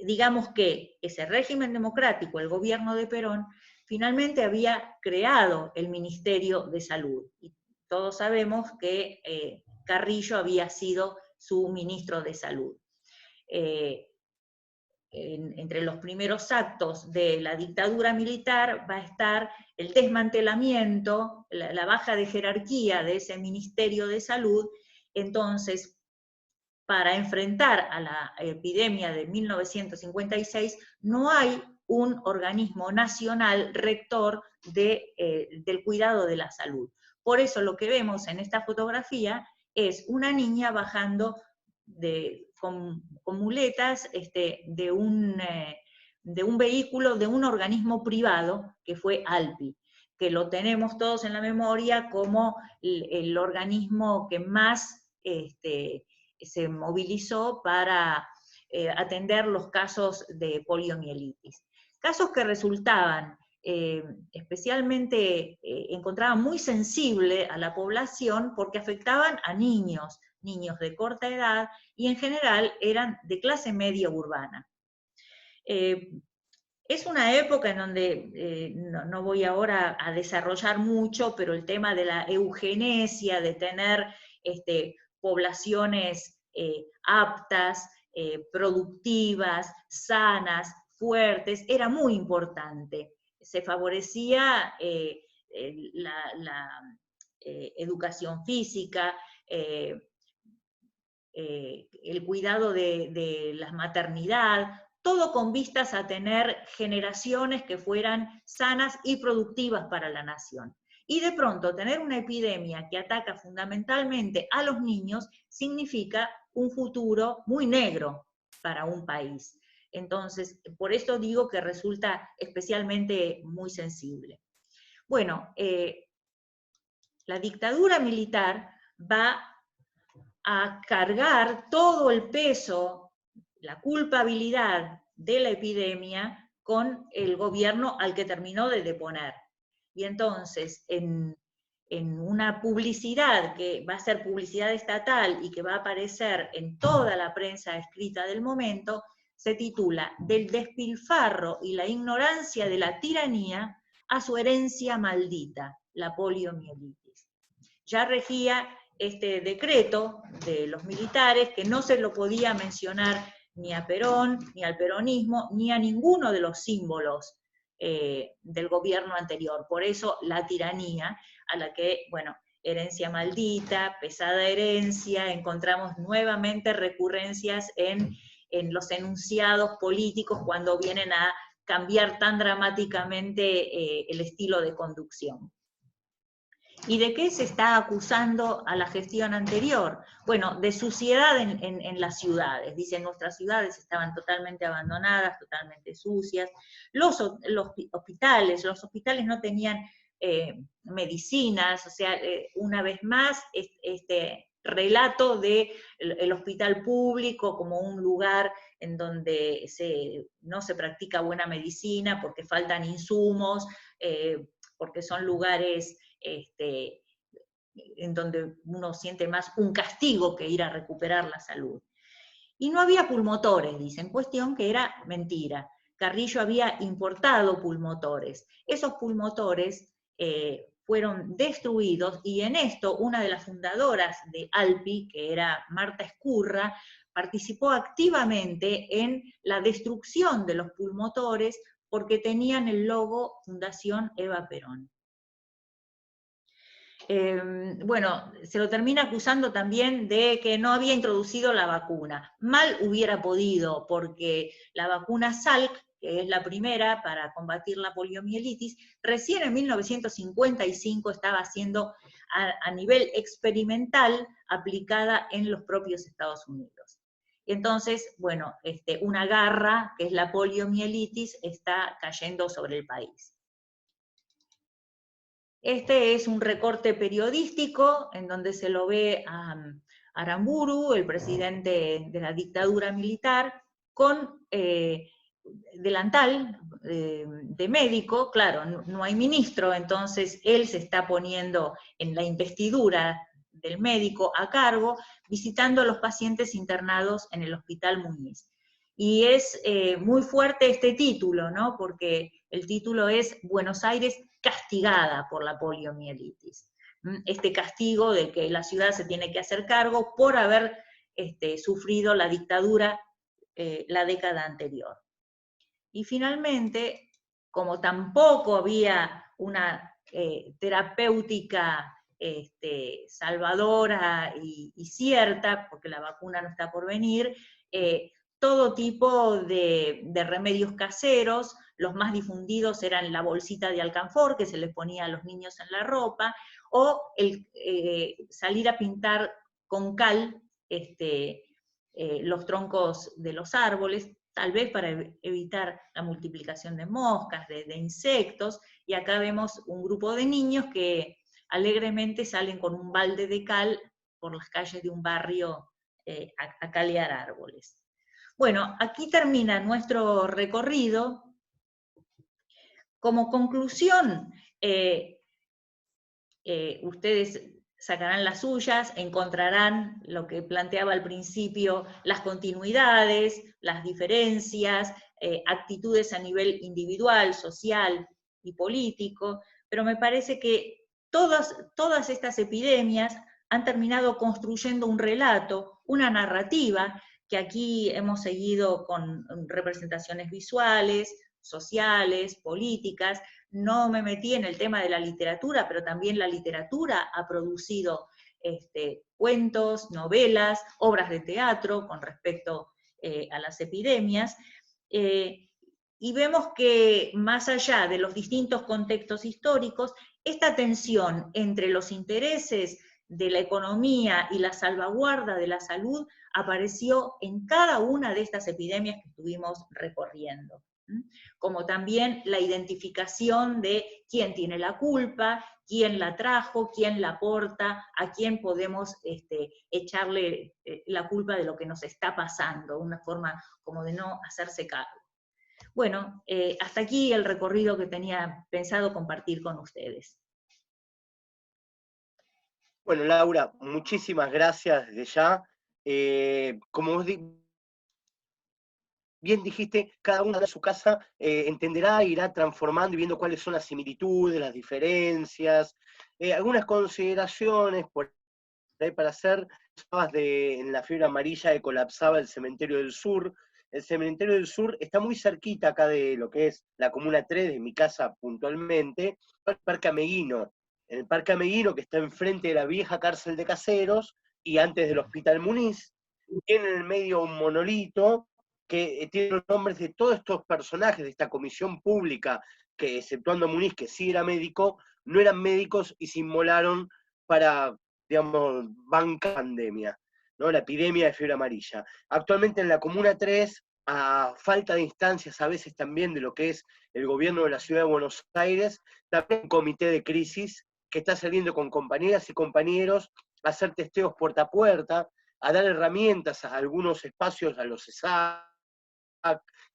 Speaker 2: digamos que ese régimen democrático, el gobierno de Perón, finalmente había creado el Ministerio de Salud. Y todos sabemos que Carrillo había sido su ministro de Salud. Entre los primeros actos de la dictadura militar va a estar el desmantelamiento, la baja de jerarquía de ese Ministerio de Salud. Entonces, para enfrentar a la epidemia de 1956, no hay un organismo nacional rector del cuidado de la salud. Por eso lo que vemos en esta fotografía es una niña bajando con muletas de un vehículo de un organismo privado que fue ALPI. que lo tenemos todos en la memoria como el organismo que más se movilizó para atender los casos de poliomielitis. Casos que resultaban especialmente, encontraban muy sensible a la población porque afectaban a niños de corta edad, y en general eran de clase media urbana. Es una época en donde, no voy ahora a desarrollar mucho, pero el tema de la eugenesia, de tener poblaciones aptas, productivas, sanas, fuertes, era muy importante. Se favorecía la educación física, el cuidado de la maternidad, todo con vistas a tener generaciones que fueran sanas y productivas para la nación. Y de pronto tener una epidemia que ataca fundamentalmente a los niños significa un futuro muy negro para un país. Entonces, por eso digo que resulta especialmente muy sensible. Bueno, la dictadura militar va a cargar todo el peso, la culpabilidad de la epidemia con el gobierno al que terminó de deponer. Y entonces, en una publicidad que va a ser publicidad estatal y que va a aparecer en toda la prensa escrita del momento, se titula "Del despilfarro y la ignorancia de la tiranía a su herencia maldita, la poliomielitis". Ya regía este decreto de los militares que no se lo podía mencionar ni a Perón, ni al peronismo, ni a ninguno de los símbolos del gobierno anterior. Por eso la tiranía, a la que, bueno, herencia maldita, pesada herencia, encontramos nuevamente recurrencias en los enunciados políticos cuando vienen a cambiar tan dramáticamente el estilo de conducción. ¿Y de qué se está acusando a la gestión anterior? Bueno, de suciedad en las ciudades. Dicen, nuestras ciudades estaban totalmente abandonadas, totalmente sucias. Los hospitales no tenían medicinas, o sea, una vez más, este relato del hospital público como un lugar en donde no se practica buena medicina porque faltan insumos, porque son lugares en donde uno siente más un castigo que ir a recuperar la salud. Y no había pulmotores, dicen, cuestión que era mentira. Carrillo había importado pulmotores. Esos pulmotores fueron destruidos, y en esto una de las fundadoras de ALPI, que era Marta Escurra, participó activamente en la destrucción de los pulmotores porque tenían el logo Fundación Eva Perón. Bueno, se lo termina acusando también de que no había introducido la vacuna. Mal hubiera podido, porque la vacuna Salk, que es la primera para combatir la poliomielitis, recién en 1955 estaba siendo a nivel experimental aplicada en los propios Estados Unidos. Entonces, bueno, una garra, que es la poliomielitis, está cayendo sobre el país. Este es un recorte periodístico en donde se lo ve a Aramburu, el presidente de la dictadura militar, con delantal de médico. Claro, no hay ministro, entonces él se está poniendo en la investidura del médico a cargo, visitando a los pacientes internados en el Hospital Muñiz. Y es muy fuerte este título, ¿no? Porque el título es Buenos Aires castigada por la poliomielitis. Este castigo de que la ciudad se tiene que hacer cargo por haber sufrido la dictadura la década anterior. Y finalmente, como tampoco había una terapéutica salvadora y cierta, porque la vacuna no está por venir, todo tipo de remedios caseros. Los más difundidos eran la bolsita de alcanfor que se les ponía a los niños en la ropa, o salir a pintar con cal los troncos de los árboles. tal vez para evitar la multiplicación de moscas, de insectos, y acá vemos un grupo de niños que alegremente salen con un balde de cal por las calles de un barrio a calear árboles. Bueno, aquí termina nuestro recorrido. Como conclusión, ustedes sacarán las suyas, encontrarán lo que planteaba al principio, las continuidades, las diferencias, actitudes a nivel individual, social y político, pero me parece que todas estas epidemias han terminado construyendo un relato, una narrativa, que aquí hemos seguido con representaciones visuales, sociales, políticas. No me metí en el tema de la literatura, pero también la literatura ha producido cuentos, novelas, obras de teatro con respecto a las epidemias. Y vemos que más allá de los distintos contextos históricos, esta tensión entre los intereses de la economía y la salvaguarda de la salud apareció en cada una de estas epidemias que estuvimos recorriendo, como también la identificación de quién tiene la culpa, quién la trajo, quién la aporta, a quién podemos echarle la culpa de lo que nos está pasando, una forma como de no hacerse cargo. Bueno, hasta aquí el recorrido que tenía pensado compartir con ustedes.
Speaker 1: Bueno, Laura, muchísimas gracias desde ya. Como vos bien dijiste, cada uno de su casa entenderá, irá transformando y viendo cuáles son las similitudes, las diferencias, algunas consideraciones por ahí para hacer. En la fiebre amarilla que colapsaba el cementerio del sur. El cementerio del sur está muy cerquita acá de lo que es la Comuna 3, de mi casa puntualmente, el Parque Ameguino. En el Parque Ameguino, que está enfrente de la vieja cárcel de Caseros y antes del Hospital Muniz, tiene en el medio un monolito que tiene los nombres de todos estos personajes de esta comisión pública, que exceptuando Muniz, que sí era médico, no eran médicos y se inmolaron para, digamos, banca pandemia, ¿no? La epidemia de fiebre amarilla. Actualmente en la Comuna 3, a falta de instancias a veces también de lo que es el gobierno de la Ciudad de Buenos Aires, también un comité de crisis que está saliendo con compañeras y compañeros a hacer testeos puerta a puerta, a dar herramientas a algunos espacios, a los ESAC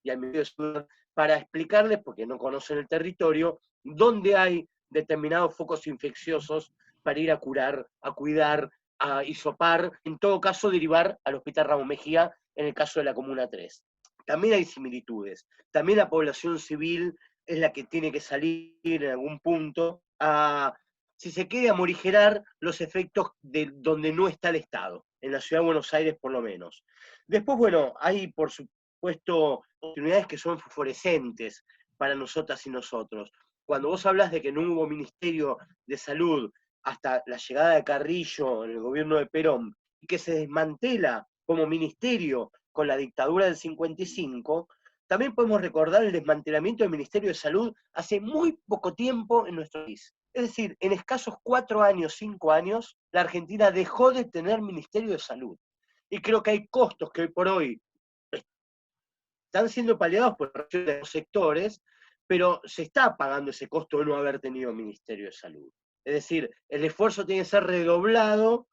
Speaker 1: y al Ministerio de Salud, para explicarles, porque no conocen el territorio, dónde hay determinados focos infecciosos para ir a curar, a cuidar, a hisopar, en todo caso derivar al Hospital Ramón Mejía, en el caso de la Comuna 3. También hay similitudes. También la población civil es la que tiene que salir en algún punto a, si se quiere, a morigerar los efectos de donde no está el Estado, en la Ciudad de Buenos Aires por lo menos. Después, bueno, hay por supuesto oportunidades que son fosforescentes para nosotras y nosotros. Cuando vos hablas de que no hubo Ministerio de Salud hasta la llegada de Carrillo en el gobierno de Perón, y que se desmantela como ministerio con la dictadura del 55, también podemos recordar el desmantelamiento del Ministerio de Salud hace muy poco tiempo en nuestro país. Es decir, en escasos 4 años, 5 años, la Argentina dejó de tener Ministerio de Salud. Y creo que hay costos que hoy por hoy están siendo paliados por los sectores, pero se está pagando ese costo de no haber tenido Ministerio de Salud. Es decir, el esfuerzo tiene que ser redoblado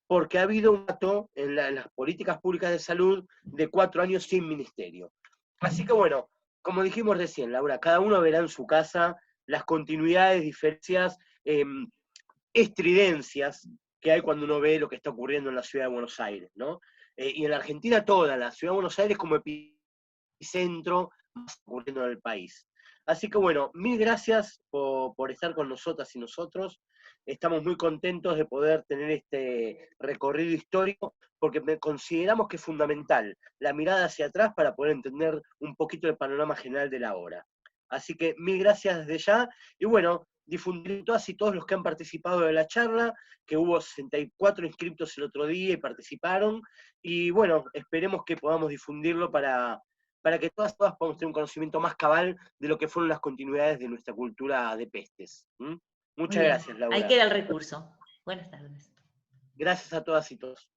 Speaker 1: porque ha habido un dato en las políticas públicas de salud de 4 años sin ministerio. Así que bueno, como dijimos recién, Laura, cada uno verá en su casa las continuidades, diferencias, estridencias que hay cuando uno ve lo que está ocurriendo en la ciudad de Buenos Aires, ¿no? Y en la Argentina toda, la ciudad de Buenos Aires como epicentro más ocurriendo en el país. Así que bueno, mil gracias por estar con nosotras y nosotros. Estamos muy contentos de poder tener este recorrido histórico, porque consideramos que es fundamental la mirada hacia atrás para poder entender un poquito el panorama general de la hora. Así que mil gracias desde ya, y bueno, difundir todas y todos los que han participado de la charla, que hubo 64 inscriptos el otro día y participaron, y bueno, esperemos que podamos difundirlo para que todas podamos tener un conocimiento más cabal de lo que fueron las continuidades de nuestra cultura de pestes. Muchas gracias, Laura.
Speaker 2: Ahí queda el recurso. Buenas tardes.
Speaker 1: Gracias a todas y todos.